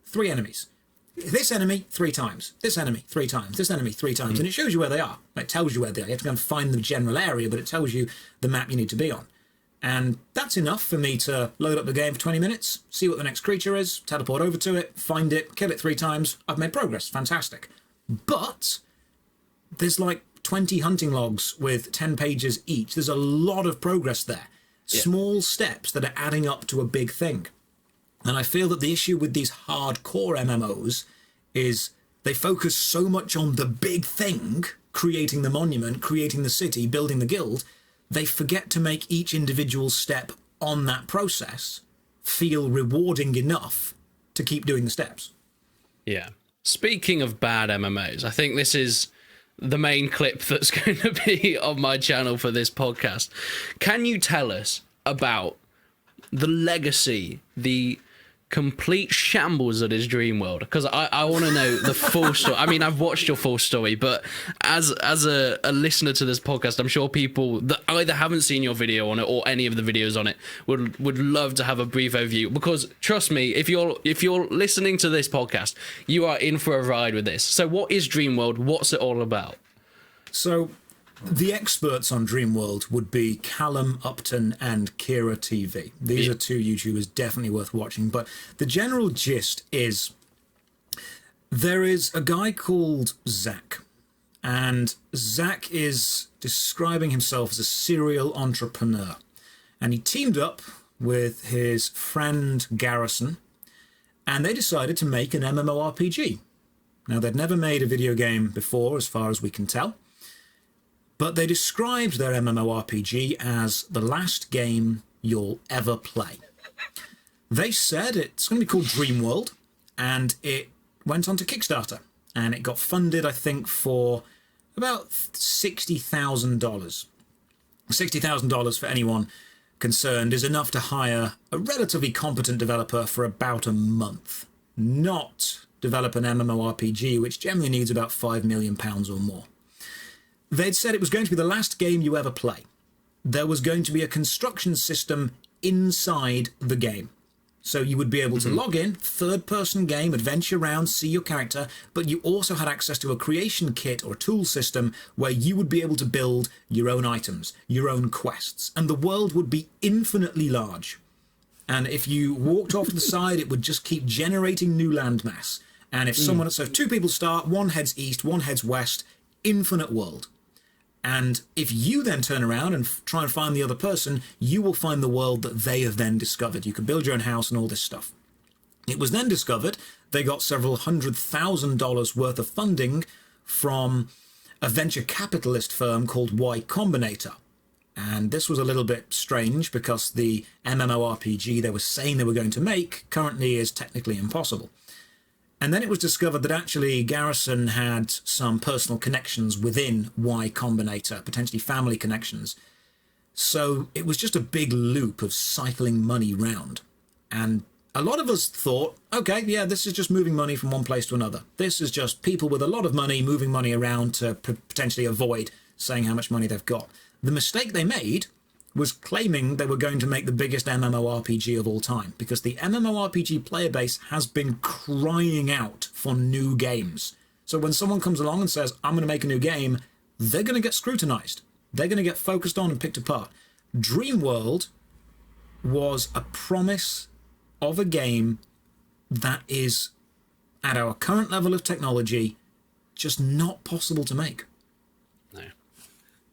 3 enemies. This enemy 3 times, this enemy 3 times, this enemy 3 times, and it shows you where they are. It tells you where they are. You have to go and find the general area, but it tells you the map you need to be on. And that's enough for me to load up the game for 20 minutes, see what the next creature is, teleport over to it, find it, kill it 3 times. I've made progress. Fantastic. But there's like 20 hunting logs with 10 pages each. There's a lot of progress there. Yeah. Small steps that are adding up to a big thing. And I feel that the issue with these hardcore MMOs is they focus so much on the big thing, creating the monument, creating the city, building the guild, they forget to make each individual step on that process feel rewarding enough to keep doing the steps. Yeah. Speaking of bad MMOs, I think this is the main clip that's going to be on my channel for this podcast. Can you tell us about the legacy, the complete shambles that is DreamWorld? Because I want to know the full story. I mean, I've watched your full story, but as a listener to this podcast, I'm sure people that either haven't seen your video on it or any of the videos on it would love to have a brief overview. Because trust me, if you're listening to this podcast, you are in for a ride with this. So what is DreamWorld? What's it all about? So the experts on DreamWorld would be Callum Upton and Kira TV. These are 2 YouTubers definitely worth watching. But the general gist is there is a guy called Zach. And Zach is describing himself as a serial entrepreneur. And he teamed up with his friend Garrison. And they decided to make an MMORPG. Now, they'd never made a video game before, as far as we can tell. But they described their MMORPG as the last game you'll ever play. They said it's going to be called DreamWorld, and it went on to Kickstarter, and it got funded, I think, for about $60,000. $60,000 for anyone concerned is enough to hire a relatively competent developer for about a month, not develop an MMORPG, which generally needs about £5 million or more. They'd said it was going to be the last game you ever play. There was going to be a construction system inside the game. So you would be able to log in, third-person game, adventure around, see your character, but you also had access to a creation kit or tool system where you would be able to build your own items, your own quests, and the world would be infinitely large. And if you walked off to the side, it would just keep generating new landmass. And if someone, so if 2 people start, one heads east, one heads west, infinite world. And if you then turn around and try and find the other person, you will find the world that they have then discovered. You can build your own house and all this stuff. It was then discovered they got several $100,000 worth of funding from a venture capitalist firm called Y Combinator. And this was a little bit strange because the MMORPG they were saying they were going to make currently is technically impossible. And then it was discovered that actually Garrison had some personal connections within Y Combinator, potentially family connections. So it was just a big loop of cycling money round. And a lot of us thought, okay, yeah, this is just moving money from one place to another. This is just people with a lot of money moving money around to potentially avoid saying how much money they've got. The mistake they made was claiming they were going to make the biggest MMORPG of all time, because the MMORPG player base has been crying out for new games. So when someone comes along and says, I'm going to make a new game, they're going to get scrutinized. They're going to get focused on and picked apart. DreamWorld was a promise of a game that is, at our current level of technology, just not possible to make. No,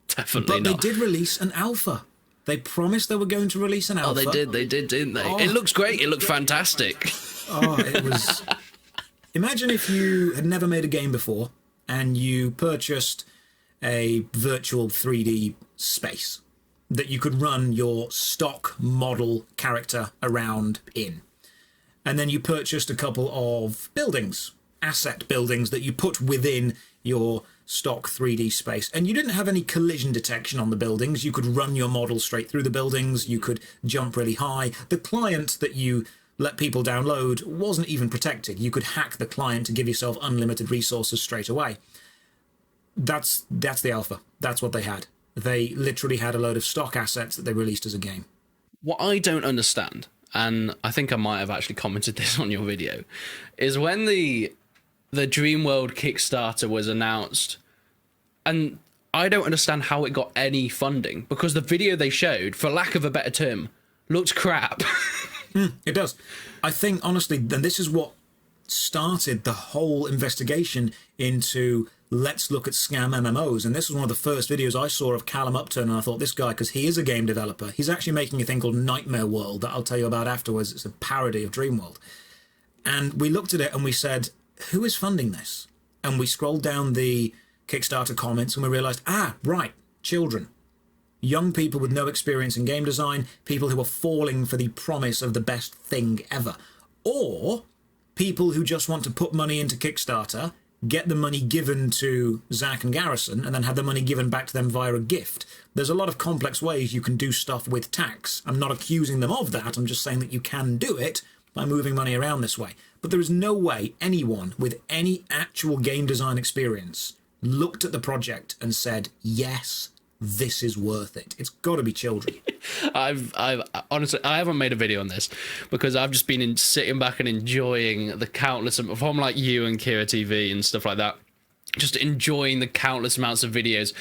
definitely not. But they did release an alpha. They promised they were going to release an alpha. Oh, they did, didn't they? Oh, it looks great. It looked fantastic. Oh, it was... Imagine if you had never made a game before and you purchased a virtual 3D space that you could run your stock model character around in. And then you purchased a couple of buildings, asset buildings that you put within your stock 3D space, and you didn't have any collision detection on the buildings. You could run your model straight through the buildings, you could jump really high. The client that you let people download wasn't even protected. You could hack the client to give yourself unlimited resources straight away. That's the alpha. That's what they had. They literally had a load of stock assets that they released as a game. What I don't understand, and I think I might have actually commented this on your video, is when the DreamWorld Kickstarter was announced, and I don't understand how it got any funding, because the video they showed, for lack of a better term, looked crap. It does. I think, honestly, then this is what started the whole investigation into let's look at scam MMOs. And this was one of the first videos I saw of Callum Upton, and I thought, this guy, because he is a game developer, he's actually making a thing called Nightmare World that I'll tell you about afterwards. It's a parody of DreamWorld. And we looked at it and we said, who is funding this? And we scrolled down the Kickstarter comments and we realized, right, children. Young people with no experience in game design, people who are falling for the promise of the best thing ever. Or people who just want to put money into Kickstarter, get the money given to Zach and Garrison, and then have the money given back to them via a gift. There's a lot of complex ways you can do stuff with tax. I'm not accusing them of that, I'm just saying that you can do it by moving money around this way. But there is no way anyone with any actual game design experience looked at the project and said, yes, this is worth it. It's got to be children. I've honestly, I haven't made a video on this because I've just been sitting back and enjoying the countless, from like you and Kira TV and stuff like that, just enjoying the countless amounts of videos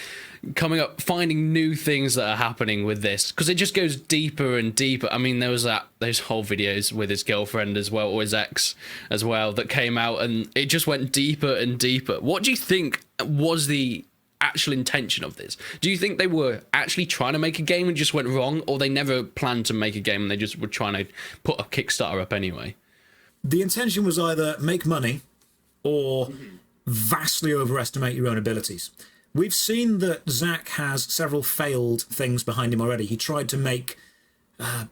coming up, finding new things that are happening with this, because it just goes deeper and deeper. I mean, there was those whole videos with his girlfriend as well, or his ex as well, that came out, and it just went deeper and deeper. What do you think was the actual intention of this? Do you think they were actually trying to make a game and just went wrong, or they never planned to make a game and they just were trying to put a Kickstarter up anyway? The intention was either make money or vastly overestimate your own abilities. We've seen that Zach has several failed things behind him already. He tried to make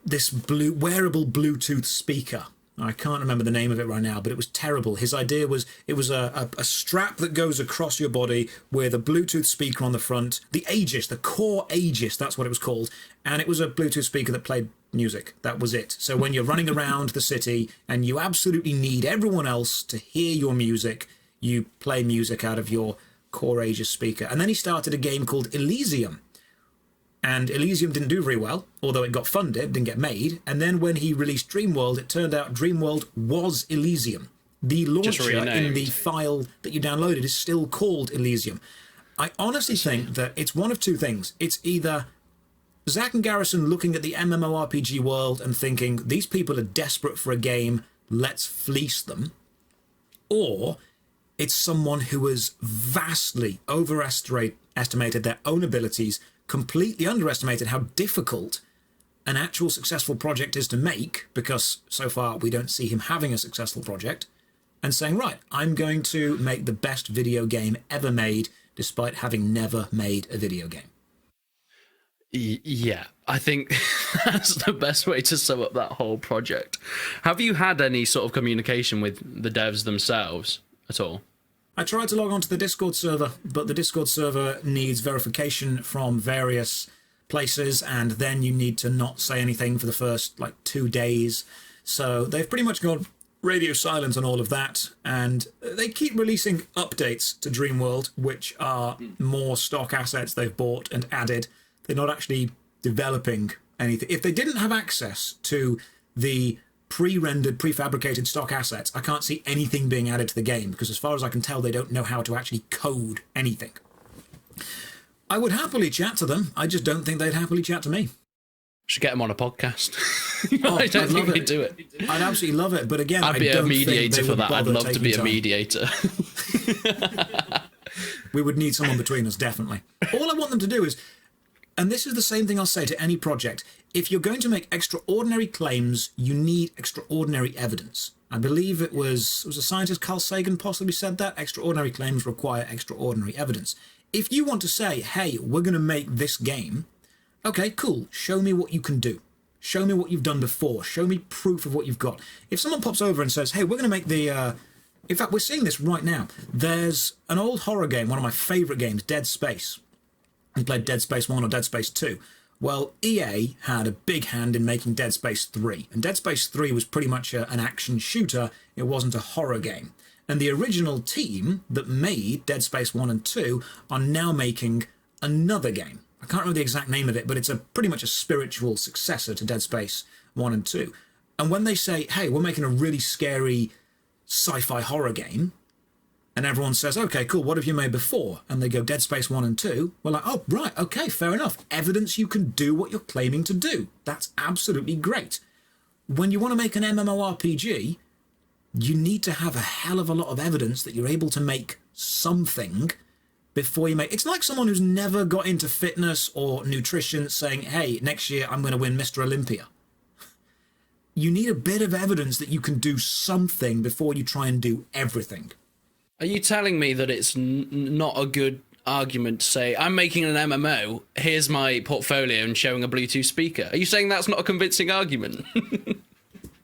this wearable Bluetooth speaker. I can't remember the name of it right now, but it was terrible. His idea was, it was a strap that goes across your body with a Bluetooth speaker on the front. The Aegis, the core Aegis, that's what it was called. And it was a Bluetooth speaker that played music. That was it. So when you're running around the city and you absolutely need everyone else to hear your music, you play music out of your core Aegis speaker. And then he started a game called Elysium. And Elysium didn't do very well, although it got funded, didn't get made. And then when he released DreamWorld, it turned out DreamWorld was Elysium. The launcher in the file that you downloaded is still called Elysium. I honestly think that it's one of two things. It's either Zach and Garrison looking at the MMORPG world and thinking, these people are desperate for a game, let's fleece them. Or it's someone who has vastly overestimated their own abilities, completely underestimated how difficult an actual successful project is to make, because so far we don't see him having a successful project, and saying, right, I'm going to make the best video game ever made, despite having never made a video game. Yeah, I think that's the best way to sum up that whole project. Have you had any sort of communication with the devs themselves at all? I tried to log on to the Discord server, but the Discord server needs verification from various places, and then you need to not say anything for the first, 2 days. So they've pretty much gone radio silent on all of that, and they keep releasing updates to DreamWorld, which are more stock assets they've bought and added. They're not actually developing anything. If they didn't have access to the pre-rendered, prefabricated stock assets, I can't see anything being added to the game, because as far as I can tell, they don't know how to actually code anything. I would happily chat to them. I just don't think they'd happily chat to me. Should get them on a podcast. I don't think they'd do it. I'd absolutely love it, but again, I'd be a mediator for that. I'd love to be a mediator. We would need someone between us, definitely. All I want them to do is, and this is the same thing I'll say to any project, if you're going to make extraordinary claims, you need extraordinary evidence. I believe it was a scientist, Carl Sagan, possibly said that. Extraordinary claims require extraordinary evidence. If you want to say, hey, we're going to make this game, okay, cool, show me what you can do. Show me what you've done before. Show me proof of what you've got. If someone pops over and says, hey, we're going to make the... in fact, we're seeing this right now. There's an old horror game, one of my favourite games, Dead Space. You played Dead Space 1 or Dead Space 2. Well, EA had a big hand in making Dead Space 3. And Dead Space 3 was pretty much an action shooter. It wasn't a horror game. And the original team that made Dead Space 1 and 2 are now making another game. I can't remember the exact name of it, but it's pretty much a spiritual successor to Dead Space 1 and 2. And when they say, hey, we're making a really scary sci-fi horror game, And everyone says, okay, cool, what have you made before? And they go Dead Space 1 and 2. We're like, oh, right, okay, fair enough. Evidence you can do what you're claiming to do. That's absolutely great. When you want to make an MMORPG, you need to have a hell of a lot of evidence that you're able to make something before you make... It's like someone who's never got into fitness or nutrition saying, hey, next year I'm going to win Mr. Olympia. You need a bit of evidence that you can do something before you try and do everything. Are you telling me that it's not a good argument to say, I'm making an MMO, here's my portfolio and showing a Bluetooth speaker? Are you saying that's not a convincing argument?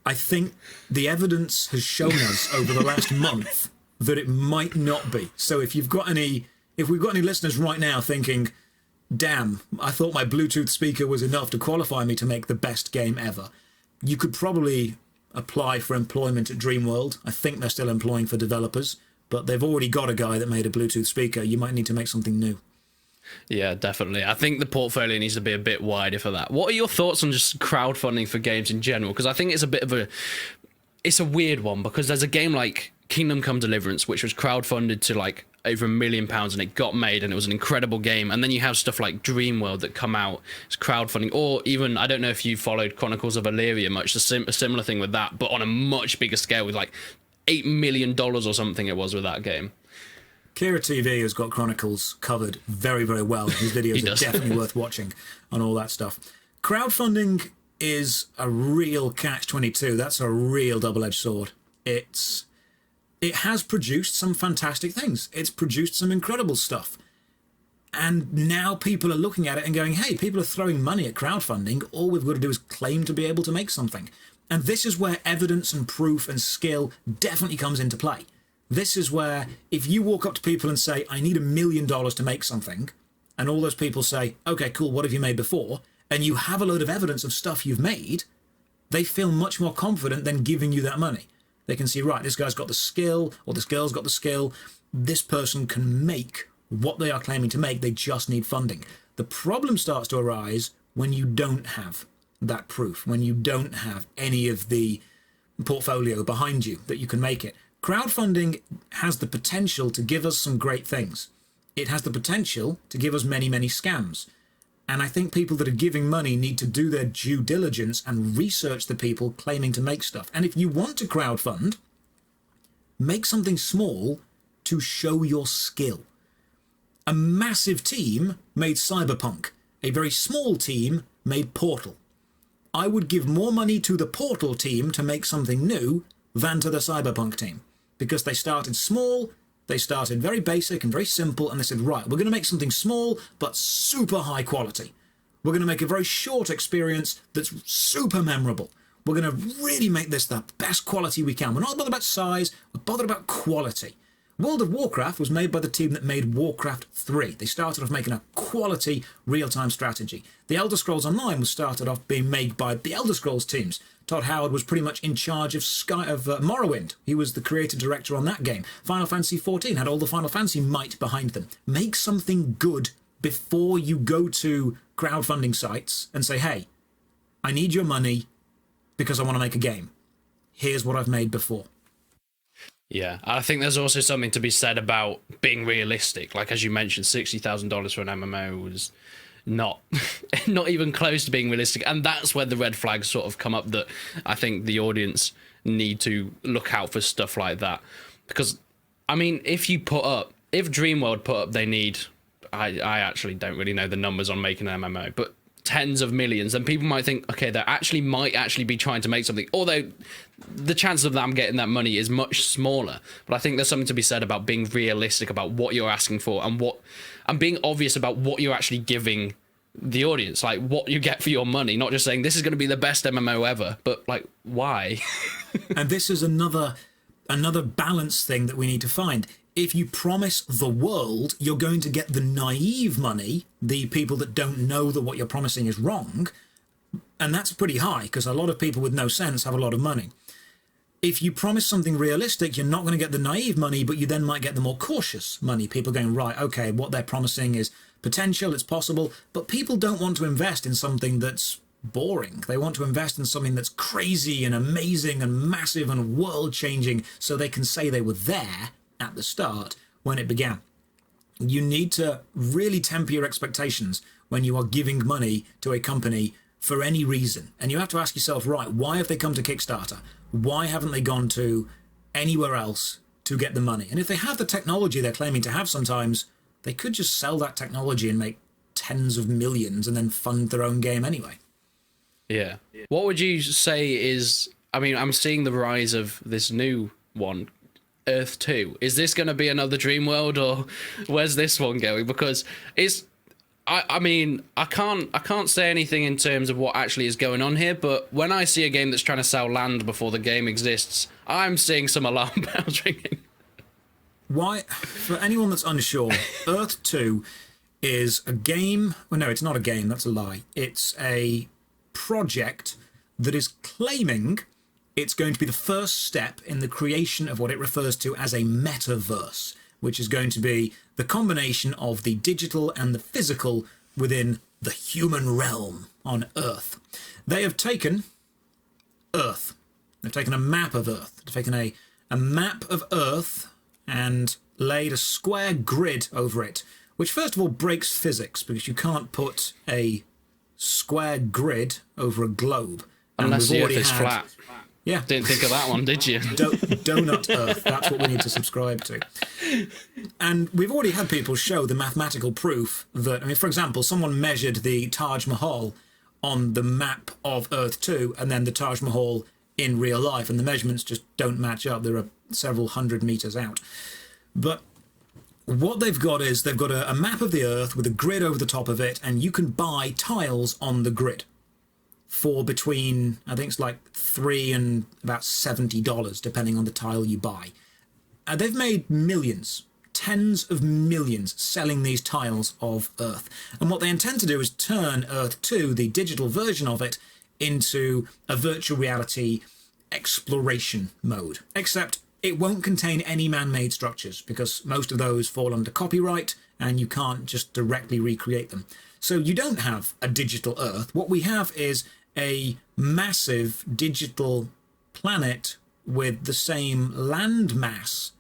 I think the evidence has shown us over the last month that it might not be. So if we've got any listeners right now thinking, damn, I thought my Bluetooth speaker was enough to qualify me to make the best game ever, you could probably apply for employment at DREAMWORLD. I think they're still employing for developers, but they've already got a guy that made a Bluetooth speaker. You might need to make something new. Yeah, definitely. I think the portfolio needs to be a bit wider for that. What are your thoughts on just crowdfunding for games in general? Because I think it's a bit of it's a weird one, because there's a game like Kingdom Come Deliverance, which was crowdfunded to like over £1 million, and it got made, and it was an incredible game. And then you have stuff like DreamWorld that come out as crowdfunding, or even, I don't know if you followed Chronicles of Illyria much, a similar thing with that, but on a much bigger scale with like $8 million or something it was with that game. Kira TV has got Chronicles covered very, very well. His videos are definitely worth watching on all that stuff. Crowdfunding is a real catch-22. That's a real double-edged sword. It has produced some fantastic things. It's produced some incredible stuff. And now people are looking at it and going, hey, people are throwing money at crowdfunding. All we've got to do is claim to be able to make something. And this is where evidence and proof and skill definitely comes into play. This is where if you walk up to people and say, I need $1 million to make something, and all those people say, okay, cool, what have you made before? And you have a load of evidence of stuff you've made, they feel much more confident than giving you that money. They can see, right, this guy's got the skill, or this girl's got the skill. This person can make what they are claiming to make. They just need funding. The problem starts to arise when you don't have that proof, when you don't have any of the portfolio behind you that you can make it. Crowdfunding has the potential to give us some great things. It has the potential to give us many, many scams. And I think people that are giving money need to do their due diligence and research the people claiming to make stuff. And if you want to crowdfund, make something small to show your skill. A massive team made Cyberpunk. A very small team made Portal. I would give more money to the Portal team to make something new than to the Cyberpunk team. Because they started small, they started very basic and very simple, and they said, right, we're going to make something small, but super high quality. We're going to make a very short experience that's super memorable. We're going to really make this the best quality we can. We're not bothered about size, we're bothered about quality. World of Warcraft was made by the team that made Warcraft 3. They started off making a quality real-time strategy. The Elder Scrolls Online was started off being made by the Elder Scrolls teams. Todd Howard was pretty much in charge of Morrowind. He was the creative director on that game. Final Fantasy XIV had all the Final Fantasy might behind them. Make something good before you go to crowdfunding sites and say, hey, I need your money because I want to make a game. Here's what I've made before. Yeah, I think there's also something to be said about being realistic. Like, as you mentioned, $60,000 for an MMO was not even close to being realistic. And that's where the red flags sort of come up, that I think the audience need to look out for stuff like that. Because, I mean, if DreamWorld put up, they need, I actually don't really know the numbers on making an MMO, but tens of millions, then people might think, okay, they might actually be trying to make something, although the chance of them getting that money is much smaller. But I think there's something to be said about being realistic about what you're asking for, and being obvious about what you're actually giving the audience, like what you get for your money, not just saying this is going to be the best MMO ever, but like, why? And this is another balance thing that we need to find. If you promise the world, you're going to get the naive money, the people that don't know that what you're promising is wrong, and that's pretty high, because a lot of people with no sense have a lot of money. If you promise something realistic, you're not going to get the naive money, but you then might get the more cautious money. People going, right, okay, what they're promising is potential, it's possible, but people don't want to invest in something that's boring. They want to invest in something that's crazy and amazing and massive and world-changing, so they can say they were there at the start when it began. You need to really temper your expectations when you are giving money to a company for any reason. And you have to ask yourself, right, why have they come to Kickstarter? Why haven't they gone to anywhere else to get the money? And if they have the technology they're claiming to have sometimes, they could just sell that technology and make tens of millions and then fund their own game anyway. Yeah. What would you say is, I mean, I'm seeing the rise of this new one, Earth 2. Is this going to be another DreamWorld, or where's this one going? Because it's, I mean, I can't say anything in terms of what actually is going on here, but when I see a game that's trying to sell land before the game exists, I'm seeing some alarm bells ringing. Why, for anyone that's unsure, Earth 2 is a game. Well, no, it's not a game. That's a lie. It's a project that is claiming it's going to be the first step in the creation of what it refers to as a metaverse, which is going to be the combination of the digital and the physical within the human realm on Earth. They have taken Earth. They've taken a map of Earth. They've taken a map of Earth and laid a square grid over it, which first of all breaks physics, because you can't put a square grid over a globe. Unless the Earth is flat. Yeah. Didn't think of that one, did you? Donut Earth. That's what we need to subscribe to. And we've already had people show the mathematical proof that, I mean, for example, someone measured the Taj Mahal on the map of Earth 2 and then the Taj Mahal in real life, and the measurements just don't match up. There are several hundred meters out. But what they've got is they've got a map of the Earth with a grid over the top of it, and you can buy tiles on the grid for between, I think it's like $3 and about $70, depending on the tile you buy. They've made millions, tens of millions, selling these tiles of Earth. And what they intend to do is turn Earth 2, the digital version of it, into a virtual reality exploration mode. Except it won't contain any man-made structures, because most of those fall under copyright and you can't just directly recreate them. So you don't have a digital Earth. What we have is a massive digital planet with the same land mass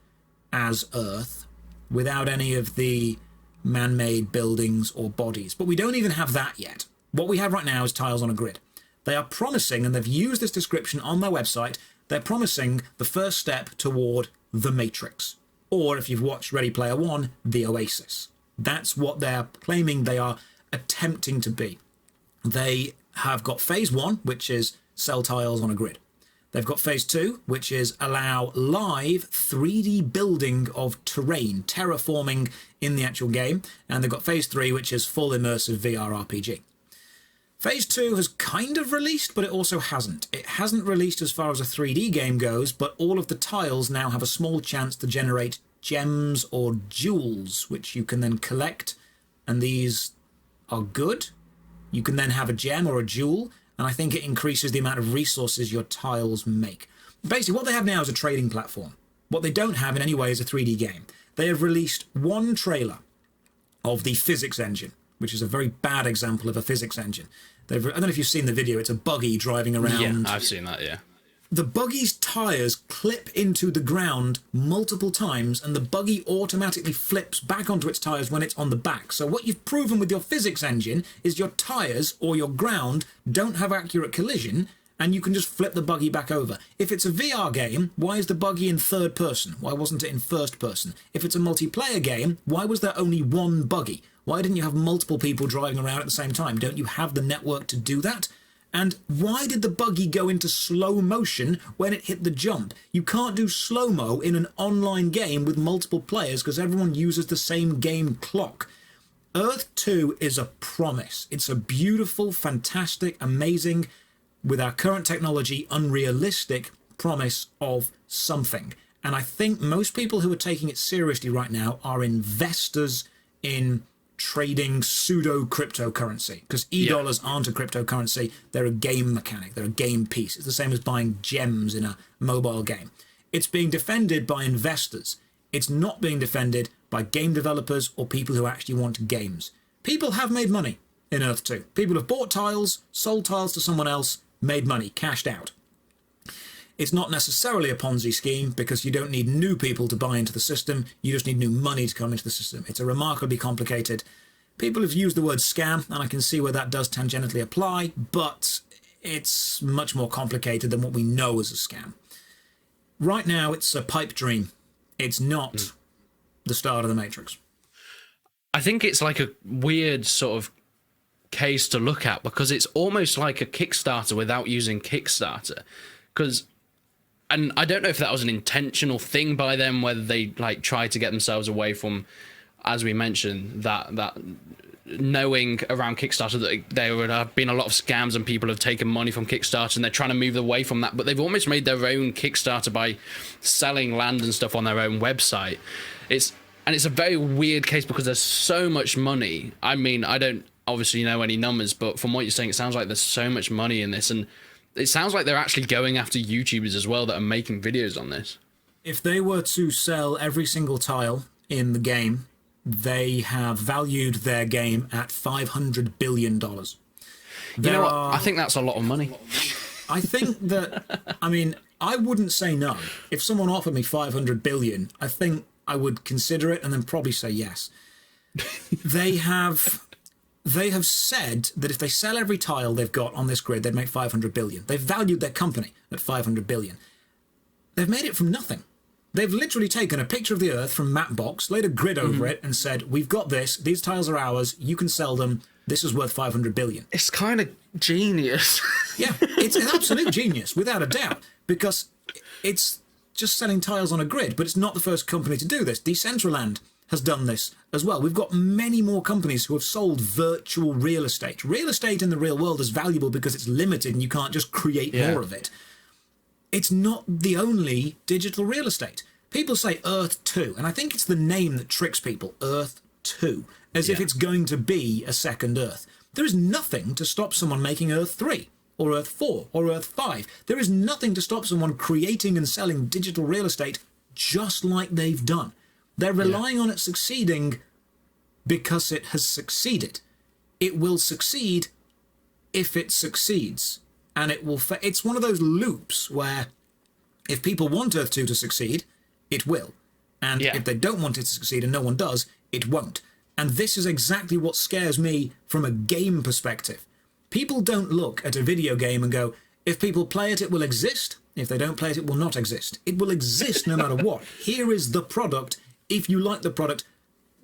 as Earth, without any of the man-made buildings or bodies. But we don't even have that yet. What we have right now is tiles on a grid. They are promising, and they've used this description on their website, they're promising the first step toward the Matrix. Or, if you've watched Ready Player One, the Oasis. That's what they're claiming they are attempting to be. They have got phase 1, which is sell tiles on a grid. They've got phase 2, which is allow live 3D building of terrain, terraforming in the actual game. And they've got phase 3, which is full immersive VR RPG. Phase 2 has kind of released, but it also hasn't. It hasn't released as far as a 3D game goes, but all of the tiles now have a small chance to generate gems or jewels, which you can then collect, and these are good. You can then have a gem or a jewel, and I think it increases the amount of resources your tiles make. Basically, what they have now is a trading platform. What they don't have in any way is a 3D game. They have released one trailer of the physics engine, which is a very bad example of a physics engine. I don't know if you've seen the video. It's a buggy driving around. Yeah, I've seen that, yeah. The buggy's tyres clip into the ground multiple times, and the buggy automatically flips back onto its tyres when it's on the back. So what you've proven with your physics engine is your tyres or your ground don't have accurate collision, and you can just flip the buggy back over. If it's a VR game, why is the buggy in third person? Why wasn't it in first person? If it's a multiplayer game, why was there only one buggy? Why didn't you have multiple people driving around at the same time? Don't you have the network to do that? And why did the buggy go into slow motion when it hit the jump? You can't do slow-mo in an online game with multiple players because everyone uses the same game clock. Earth 2 is a promise. It's a beautiful, fantastic, amazing, with our current technology, unrealistic promise of something. And I think most people who are taking it seriously right now are investors in trading pseudo cryptocurrency, because e-dollars aren't a cryptocurrency. They're a game mechanic. They're a game piece. It's the same as buying gems in a mobile game. It's being defended by investors. It's not being defended by game developers or people who actually want games. People have made money in Earth 2. People have bought tiles, sold tiles to someone else, made money, cashed out. It's not necessarily a Ponzi scheme because you don't need new people to buy into the system. You just need new money to come into the system. It's a remarkably complicated. People have used the word scam, and I can see where that does tangentially apply, but it's much more complicated than what we know as a scam. Right now, it's a pipe dream. It's not the start of the Matrix. I think it's like a weird sort of case to look at because it's almost like a Kickstarter without using Kickstarter. And I don't know if that was an intentional thing by them, whether they like tried to get themselves away from, as we mentioned, that knowing around Kickstarter that there would have been a lot of scams and people have taken money from Kickstarter and they're trying to move away from that, but they've almost made their own Kickstarter by selling land and stuff on their own website. It's a very weird case because there's so much money. I mean, I don't obviously know any numbers, but from what you're saying, it sounds like there's so much money in this, and it sounds like they're actually going after YouTubers as well that are making videos on this. If they were to sell every single tile in the game, they have valued their game at $500 billion. I think that's a lot of money. I think that, I mean, I wouldn't say no. If someone offered me $500 billion, I think I would consider it and then probably say yes. They have said that if they sell every tile they've got on this grid, they'd make $500 billion. They've valued their company at $500 billion. They've made it from nothing. They've literally taken a picture of the Earth from Mapbox, laid a grid over it, and said, we've got this, these tiles are ours, you can sell them, this is worth $500 billion. It's kind of genius. Yeah, it's an absolute genius, without a doubt, because it's just selling tiles on a grid, but it's not the first company to do this. Decentraland has done this as well. We've got many more companies who have sold virtual real estate. Real estate in the real world is valuable because it's limited and you can't just create more of it. It's not the only digital real estate. People say Earth 2, and I think it's the name that tricks people, Earth 2, as if it's going to be a second Earth. There is nothing to stop someone making Earth 3, or Earth 4, or Earth 5. There is nothing to stop someone creating and selling digital real estate just like they've done. They're relying on it succeeding because it has succeeded. It will succeed if it succeeds. And it will. It's one of those loops where if people want Earth 2 to succeed, it will. And if they don't want it to succeed and no one does, it won't. And this is exactly what scares me from a game perspective. People don't look at a video game and go, if people play it, it will exist. If they don't play it, it will not exist. It will exist no matter what. Here is the product. If you like the product,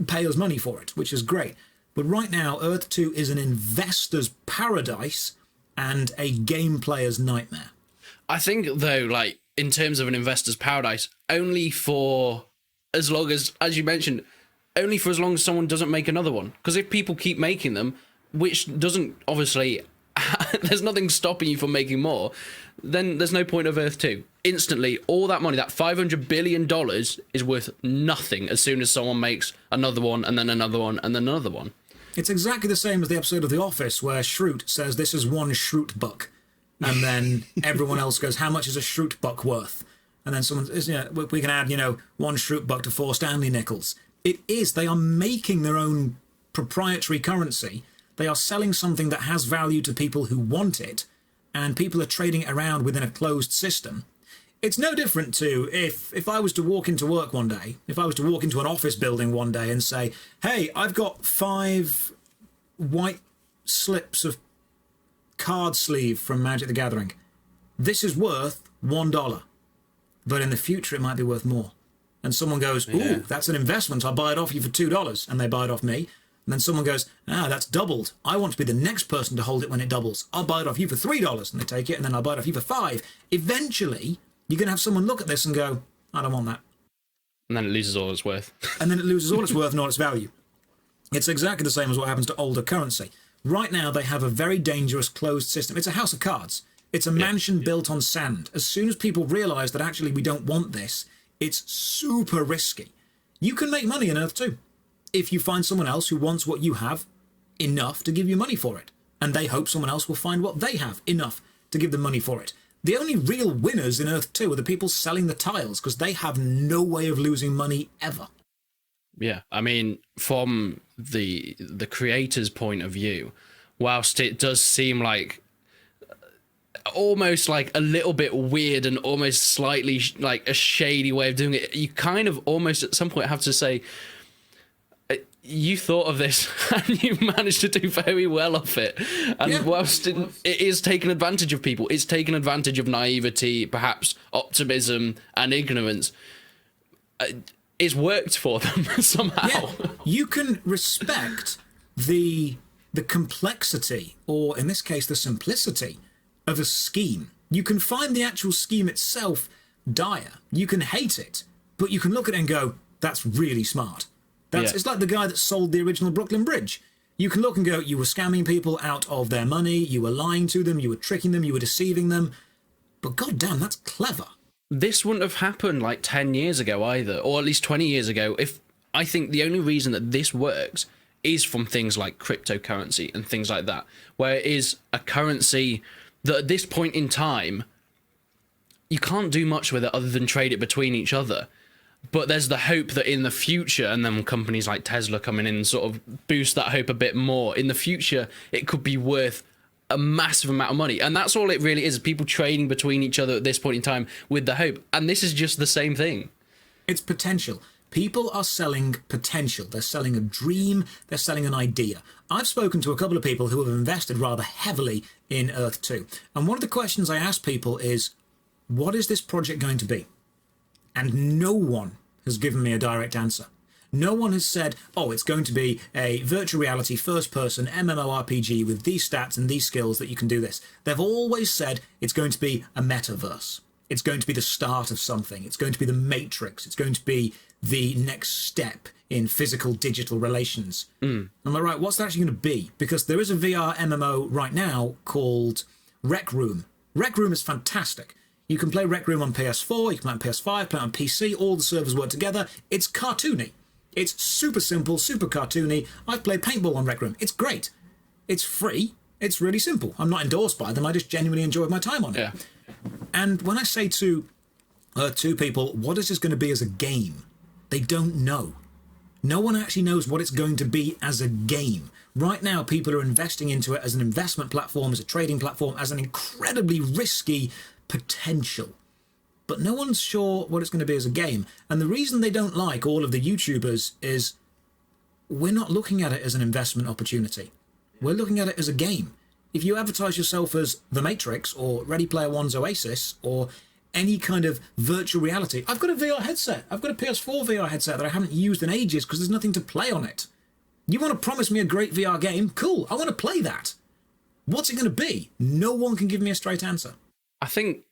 pay us money for it, which is great. But right now, Earth 2 is an investor's paradise and a game player's nightmare. I think, though, like, in terms of an investor's paradise, only for as long as you mentioned, only for as long as someone doesn't make another one. Because if people keep making them, which doesn't, obviously, there's nothing stopping you from making more, then there's no point of Earth 2. Instantly, all that money, that $500 billion is worth nothing as soon as someone makes another one, and then another one, and then another one. It's exactly the same as the episode of The Office where Schrute says this is one Schrute buck. And then everyone else goes, how much is a Schrute buck worth? And then someone, we can add, one Schrute buck to 4 Stanley nickels. It is. They are making their own proprietary currency. They are selling something that has value to people who want it, and people are trading it around within a closed system. It's no different to if I was to walk into work one day, if I was to walk into an office building one day and say, hey, I've got 5 white slips of card sleeve from Magic the Gathering. This is worth $1. But in the future, it might be worth more. And someone goes, ooh, that's an investment. I'll buy it off you for $2. And they buy it off me. And then someone goes, that's doubled. I want to be the next person to hold it when it doubles. I'll buy it off you for $3. And they take it, and then I'll buy it off you for $5. Eventually, you're going to have someone look at this and go, I don't want that. And then it loses all its worth. And then it loses all its worth and all its value. It's exactly the same as what happens to older currency. Right now, they have a very dangerous closed system. It's a house of cards. It's a mansion built on sand. As soon as people realise that actually we don't want this, it's super risky. You can make money in Earth 2 if you find someone else who wants what you have enough to give you money for it. And they hope someone else will find what they have enough to give them money for it. The only real winners in Earth 2 are the people selling the tiles, because they have no way of losing money ever. Yeah, I mean, from the creator's point of view, whilst it does seem like almost like a little bit weird and almost slightly like a shady way of doing it, you kind of almost at some point have to say, you thought of this and you managed to do very well off it. And whilst it is taking advantage of people, it's taken advantage of naivety, perhaps optimism and ignorance. It's worked for them somehow. Yeah. You can respect the complexity, or in this case, the simplicity of a scheme. You can find the actual scheme itself dire. You can hate it, but you can look at it and go, that's really smart. It's like the guy that sold the original Brooklyn Bridge. You can look and go, you were scamming people out of their money, you were lying to them, you were tricking them, you were deceiving them. But goddamn, that's clever. This wouldn't have happened like 10 years ago either, or at least 20 years ago. If I think the only reason that this works is from things like cryptocurrency and things like that, where it is a currency that at this point in time, you can't do much with it other than trade it between each other. But there's the hope that in the future, and then companies like Tesla coming in and sort of boost that hope a bit more, in the future, it could be worth a massive amount of money. And that's all it really is, people trading between each other at this point in time with the hope. And this is just the same thing. It's potential. People are selling potential. They're selling a dream. They're selling an idea. I've spoken to a couple of people who have invested rather heavily in Earth 2. And one of the questions I ask people is, what is this project going to be? And no one has given me a direct answer. No one has said, oh, it's going to be a virtual reality first-person MMORPG with these stats and these skills that you can do this. They've always said it's going to be a metaverse. It's going to be the start of something. It's going to be the Matrix. It's going to be the next step in physical-digital relations. I'm like, right, what's that actually going to be? Because there is a VR MMO right now called Rec Room. Rec Room is fantastic. You can play Rec Room on PS4, you can play on PS5, play on PC, all the servers work together. It's cartoony. It's super simple, super cartoony. I've played paintball on Rec Room. It's great. It's free. It's really simple. I'm not endorsed by them. I just genuinely enjoyed my time on it. Yeah. And when I say to two people, what is this going to be as a game? They don't know. No one actually knows what it's going to be as a game. Right now, people are investing into it as an investment platform, as a trading platform, as an incredibly risky potential. But no one's sure what it's going to be as a game. And the reason they don't like all of the YouTubers is we're not looking at it as an investment opportunity. We're looking at it as a game. If you advertise yourself as The Matrix or Ready Player One's Oasis or any kind of virtual reality, I've got a VR headset. I've got a PS4 VR headset that I haven't used in ages because there's nothing to play on it. You want to promise me a great VR game? Cool, I want to play that. What's it going to be? No one can give me a straight answer. I think,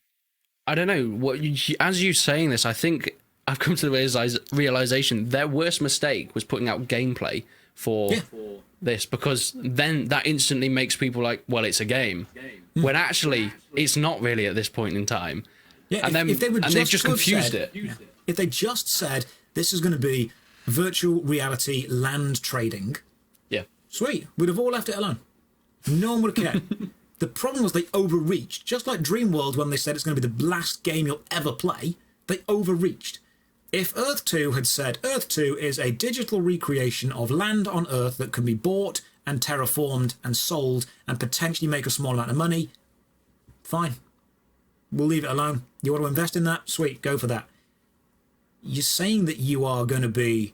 I don't know, as you saying this, I think I've come to the realization their worst mistake was putting out gameplay for this, because then that instantly makes people like, well, it's a game. When actually, it's not really at this point in time. Yeah, and if they would they've just confused said, it. If they just said, this is going to be virtual reality land trading, sweet, we'd have all left it alone. No one would have cared. The problem was they overreached. Just like DreamWorld, when they said it's going to be the last game you'll ever play, they overreached. If Earth 2 had said, Earth 2 is a digital recreation of land on Earth that can be bought and terraformed and sold and potentially make a small amount of money, fine. We'll leave it alone. You want to invest in that? Sweet, go for that. You're saying that you are going to be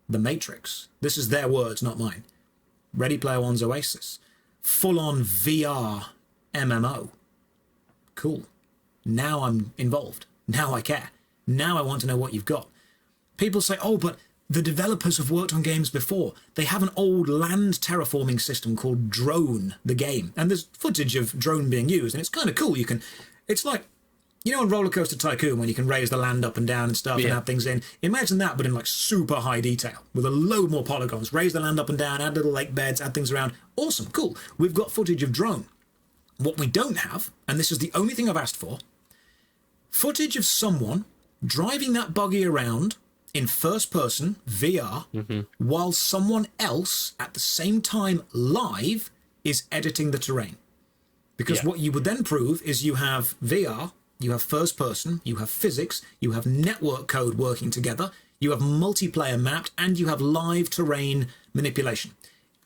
the Matrix. This is their words, not mine. Ready Player One's Oasis. Full-on VR MMO. Cool. Now I'm involved. Now I care. Now I want to know what you've got. People say, oh, but the developers have worked on games before. They have an old land terraforming system called Drone, the game. And there's footage of Drone being used, and it's kind of cool. You can, it's like, you know, on Roller Coaster Tycoon, when you can raise the land up and down and stuff and add things in. Imagine that, but in like super high detail, with a load more polygons. Raise the land up and down, add little lake beds, add things around. Awesome, cool. We've got footage of Drone. What we don't have, and this is the only thing I've asked for, footage of someone driving that buggy around in first person, VR, while someone else at the same time live is editing the terrain. Because what you would then prove is you have VR, you have first person, you have physics, you have network code working together, you have multiplayer mapped, and you have live terrain manipulation.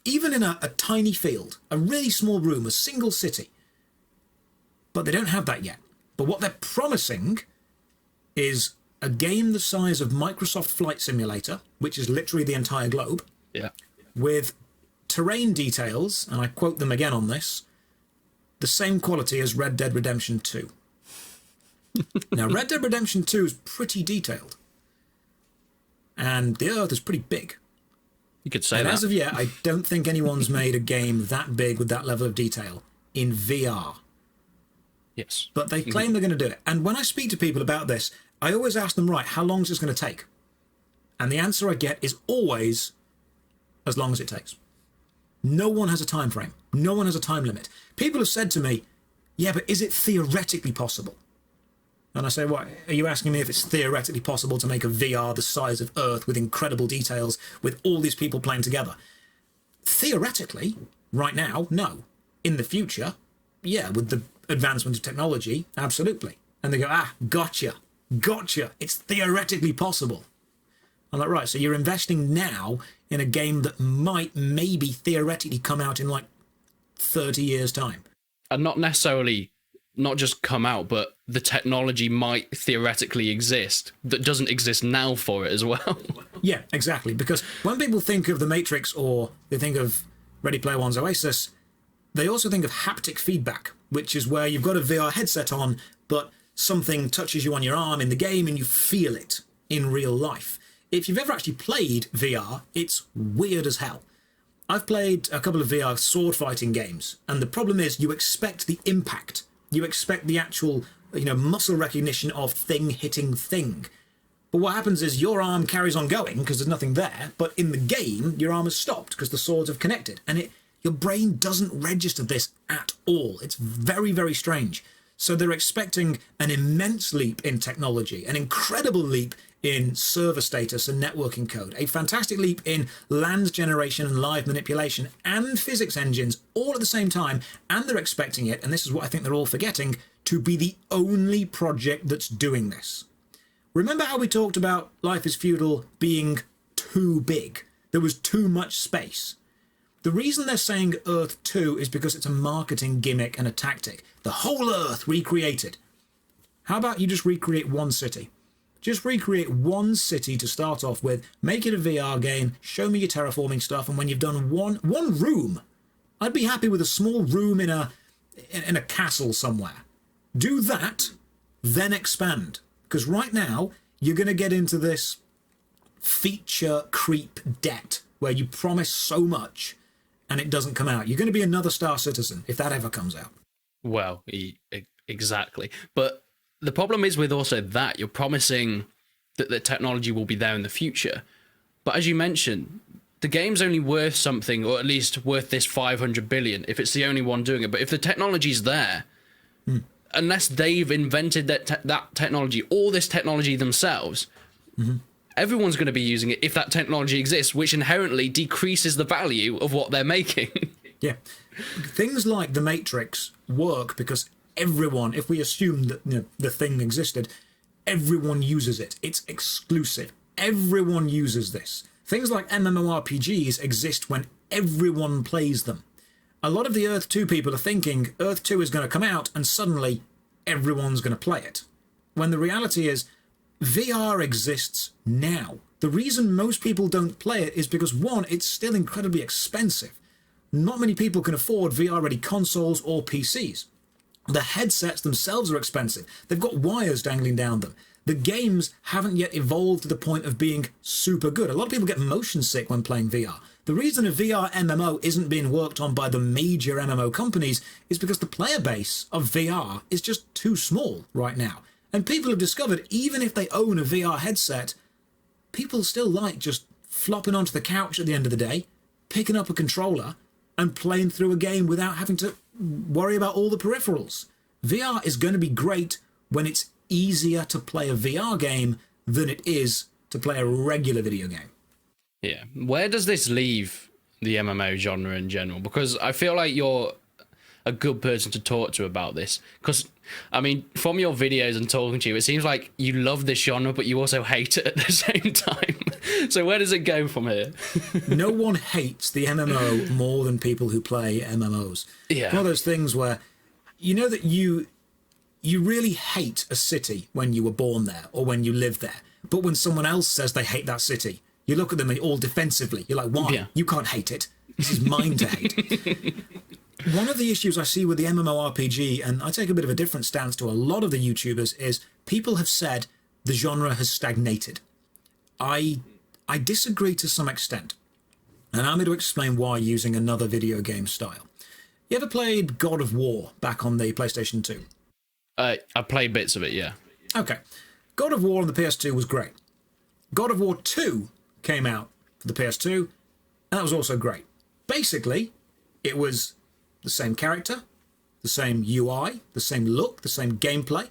Even in a tiny field, a really small room, a single city, But they don't have that yet. But what they're promising is a game the size of Microsoft Flight Simulator, which is literally the entire globe, with terrain details, and I quote them again on this, the same quality as Red Dead Redemption 2. Now, Red Dead Redemption 2 is pretty detailed. And the Earth is pretty big. You could say and that. As of yet, I don't think anyone's made a game that big with that level of detail in VR. Yes. But they claim they're going to do it. And when I speak to people about this, I always ask them, right, how long is this going to take? And the answer I get is always as long as it takes. No one has a time frame. No one has a time limit. People have said to me, yeah, but is it theoretically possible? And I say, what, are you asking me if it's theoretically possible to make a VR the size of Earth with incredible details, with all these people playing together? Theoretically, right now, no. In the future, yeah, with the advancement of technology, absolutely. And they go, gotcha, it's theoretically possible. I'm like, right, so you're investing now in a game that might maybe theoretically come out in like 30 years' time. And not necessarily, not just come out, but the technology might theoretically exist that doesn't exist now for it as well. Yeah, exactly. Because when people think of The Matrix or they think of Ready Player One's Oasis, they also think of haptic feedback, which is where you've got a VR headset on, but something touches you on your arm in the game and you feel it in real life. If you've ever actually played VR, it's weird as hell. I've played a couple of VR sword fighting games, and the problem is you expect the impact. You expect the actual, muscle recognition of thing hitting thing. But what happens is your arm carries on going because there's nothing there, but in the game, your arm has stopped because the swords have connected, and your brain doesn't register this at all. It's very, very strange. So they're expecting an immense leap in technology, an incredible leap in server status and networking code, a fantastic leap in land generation and live manipulation and physics engines all at the same time, and they're expecting it, and this is what I think they're all forgetting, to be the only project that's doing this. Remember how we talked about Life Is Feudal being too big? There was too much space. The reason they're saying Earth 2 is because it's a marketing gimmick and a tactic. The whole Earth recreated. How about you just recreate one city? Just recreate one city to start off with, make it a VR game, show me your terraforming stuff, and when you've done one room, I'd be happy with a small room in a castle somewhere. Do that, then expand. Because right now, you're going to get into this feature creep debt, where you promise so much, and it doesn't come out. You're going to be another Star Citizen, if that ever comes out. Well, exactly. But the problem is with also that you're promising that the technology will be there in the future. But as you mentioned, the game's only worth something, or at least worth this 500 billion, if it's the only one doing it. But if the technology's there, unless they've invented that technology, or this technology themselves, everyone's going to be using it if that technology exists, which inherently decreases the value of what they're making. Yeah. Things like The Matrix work because everyone, if we assume that the thing existed, everyone uses it. It's exclusive. Everyone uses this. Things like MMORPGs exist when everyone plays them. A lot of the Earth 2 people are thinking Earth 2 is going to come out and suddenly everyone's going to play it. When the reality is VR exists now. The reason most people don't play it is because, one, it's still incredibly expensive. Not many people can afford VR-ready consoles or PCs. The headsets themselves are expensive. They've got wires dangling down them. The games haven't yet evolved to the point of being super good. A lot of people get motion sick when playing VR. The reason a VR MMO isn't being worked on by the major MMO companies is because the player base of VR is just too small right now. And people have discovered, even if they own a VR headset, people still like just flopping onto the couch at the end of the day, picking up a controller, and playing through a game without having to worry about all the peripherals. VR is going to be great when it's easier to play a VR game than it is to play a regular video game. Yeah. Where does this leave the MMO genre in general? Because I feel like you're a good person to talk to about this. Because, I mean, from your videos and talking to you, it seems like you love this genre, but you also hate it at the same time. So where does it go from here? No one hates the MMO more than people who play MMOs. Yeah. One of those things where you know that you you really hate a city when you were born there or when you live there. But when someone else says they hate that city, you look at them all defensively. You're like, why? Yeah. You can't hate it. This is mine to hate. One of the issues I see with the MMORPG, and I take a bit of a different stance to a lot of the YouTubers, is people have said the genre has stagnated. I disagree to some extent. And I'm going to explain why using another video game style. You ever played God of War back on the PlayStation 2? I played bits of it, yeah. Okay. God of War on the PS2 was great. God of War 2 came out for the PS2, and that was also great. Basically, it was the same character, the same UI, the same look, the same gameplay,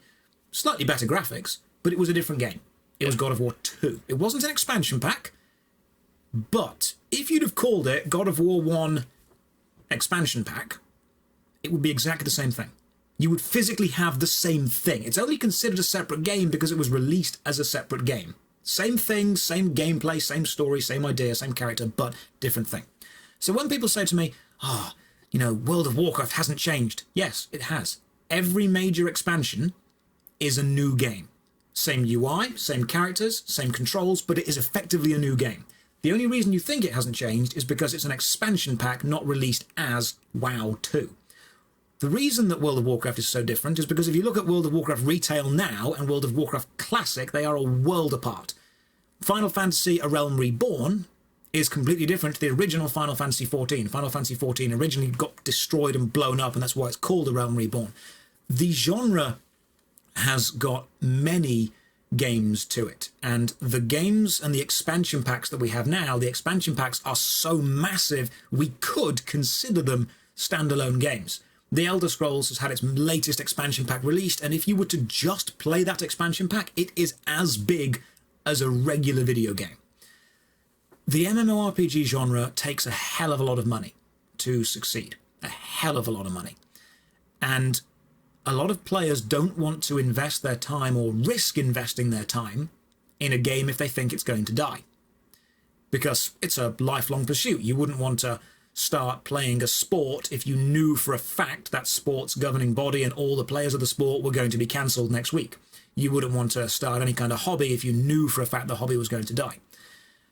slightly better graphics, but it was a different game. It was God of War 2. It wasn't an expansion pack, but if you'd have called it God of War 1 expansion pack, it would be exactly the same thing. You would physically have the same thing. It's only considered a separate game because it was released as a separate game. Same thing, same gameplay, same story, same idea, same character, but different thing. So when people say to me, you know, World of Warcraft hasn't changed. Yes, it has. Every major expansion is a new game. Same UI, same characters, same controls, but it is effectively a new game. The only reason you think it hasn't changed is because it's an expansion pack not released as WoW 2. The reason that World of Warcraft is so different is because if you look at World of Warcraft Retail now and World of Warcraft Classic, they are a world apart. Final Fantasy A Realm Reborn is completely different to the original Final Fantasy XIV. Final Fantasy XIV originally got destroyed and blown up, and that's why it's called A Realm Reborn. The genre has got many games to it, and the games and the expansion packs that we have now, the expansion packs are so massive we could consider them standalone games. The Elder Scrolls has had its latest expansion pack released, and if you were to just play that expansion pack, it is as big as a regular video game. The MMORPG genre takes a hell of a lot of money to succeed. A hell of a lot of money. And a lot of players don't want to invest their time or risk investing their time in a game if they think it's going to die. Because it's a lifelong pursuit. You wouldn't want to start playing a sport if you knew for a fact that sport's governing body and all the players of the sport were going to be cancelled next week. You wouldn't want to start any kind of hobby if you knew for a fact the hobby was going to die.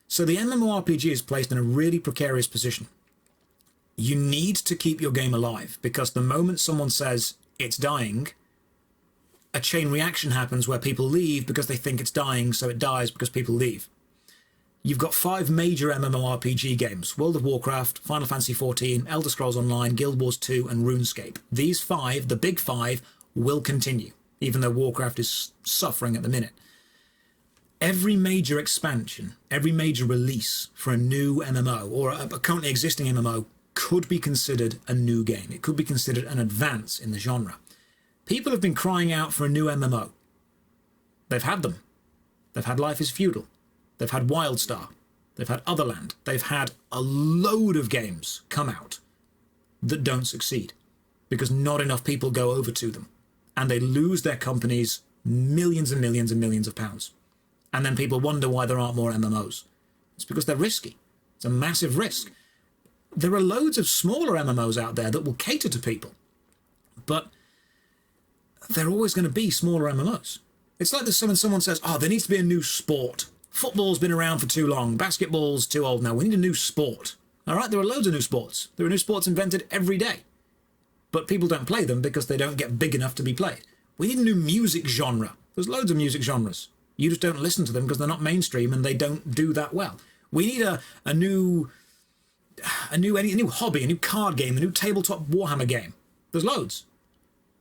So the MMORPG is placed in a really precarious position. You need to keep your game alive, because the moment someone says it's dying, a chain reaction happens where people leave because they think it's dying, so it dies because people leave. You've got 5 major MMORPG games: World of Warcraft, Final Fantasy XIV, Elder Scrolls Online, Guild Wars 2 and RuneScape. These 5, the big 5, will continue, even though Warcraft is suffering at the minute. Every major expansion, every major release for a new MMO or a currently existing MMO could be considered a new game. It could be considered an advance in the genre. People have been crying out for a new MMO. They've had them. They've had Life Is Feudal. They've had WildStar. They've had Otherland. They've had a load of games come out that don't succeed because not enough people go over to them, and they lose their companies millions and millions and millions of pounds. And then people wonder why there aren't more MMOs. It's because they're risky. It's a massive risk. There are loads of smaller MMOs out there that will cater to people, but they're always going to be smaller MMOs. It's like when someone says, there needs to be a new sport. Football's been around for too long. Basketball's too old now. We need a new sport. All right, there are loads of new sports. There are new sports invented every day. But people don't play them because they don't get big enough to be played. We need a new music genre. There's loads of music genres. You just don't listen to them because they're not mainstream and they don't do that well. We need a new hobby, a new card game, a new tabletop Warhammer game. There's loads.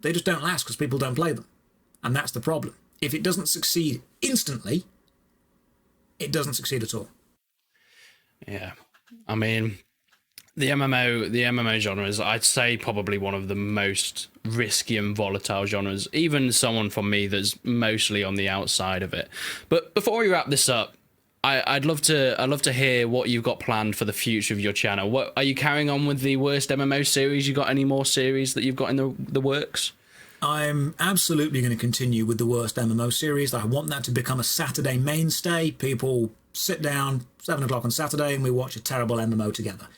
They just don't last because people don't play them. And that's the problem. If it doesn't succeed instantly, it doesn't succeed at all. Yeah. I mean, the MMO genre is, I'd say, probably one of the most risky and volatile genres, even someone from me that's mostly on the outside of it. But before we wrap this up, I'd love to hear what you've got planned for the future of your channel. What are you carrying on with the worst MMO series? You got any more series that you've got in the works? I'm absolutely going to continue with the worst MMO series. I want that to become a Saturday mainstay. People sit down 7 o'clock on Saturday and we watch a terrible MMO together.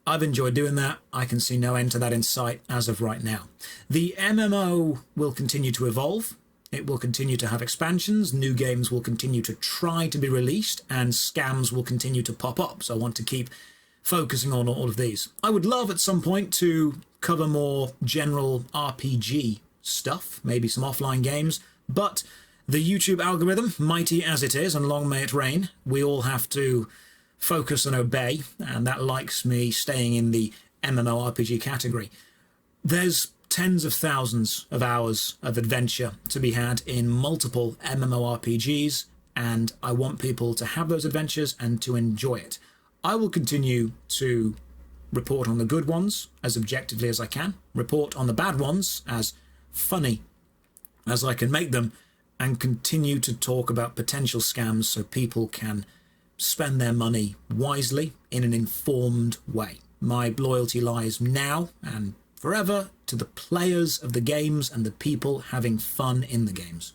I've enjoyed doing that. I can see no end to that in sight as of right now. The MMO will continue to evolve. It will continue to have expansions. New games will continue to try to be released, and scams will continue to pop up. So I want to keep focusing on all of these. I would love at some point to cover more general RPG stuff, maybe some offline games, but the YouTube algorithm, mighty as it is, and long may it reign, we all have to focus and obey, and that likes me staying in the MMORPG category. There's tens of thousands of hours of adventure to be had in multiple MMORPGs, and I want people to have those adventures and to enjoy it. I will continue to report on the good ones as objectively as I can, report on the bad ones as funny as I can make them, and continue to talk about potential scams so people can spend their money wisely in an informed way. My loyalty lies now and forever to the players of the games and the people having fun in the games.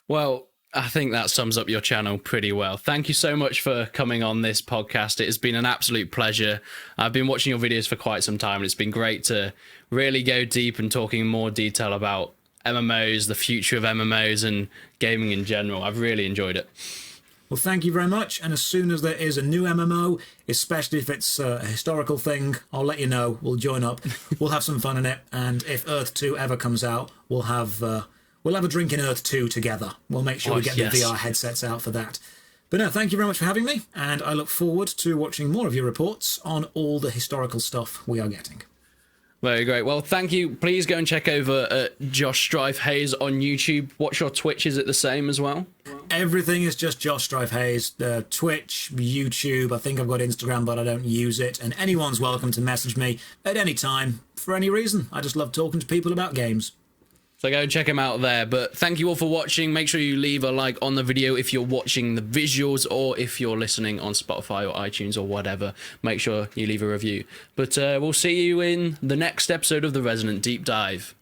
Well, I think that sums up your channel pretty well. Thank you so much for coming on this podcast. It has been an absolute pleasure. I've been watching your videos for quite some time, and it's been great to really go deep and talking in more detail about MMOs, the future of MMOs, and gaming in general. I've really enjoyed it. Well, thank you very much. And as soon as there is a new MMO, especially if it's a historical thing, I'll let you know. We'll join up. We'll have some fun in it. And if Earth 2 ever comes out, we'll have a drink in Earth 2 together. We'll make sure we get the VR headsets out for that. But no, thank you very much for having me. And I look forward to watching more of your reports on all the historical stuff we are getting. Very great. Well, thank you. Please go and check over Josh Strife Hayes on YouTube. What's your Twitch? Is it the same as well? Everything is just Josh Strife Hayes. Twitch, YouTube. I think I've got Instagram, but I don't use it. And anyone's welcome to message me at any time for any reason. I just love talking to people about games. So go and check him out there. But thank you all for watching. Make sure you leave a like on the video if you're watching the visuals, or if you're listening on Spotify or iTunes or whatever. Make sure you leave a review. But we'll see you in the next episode of the Resonant Deep Dive.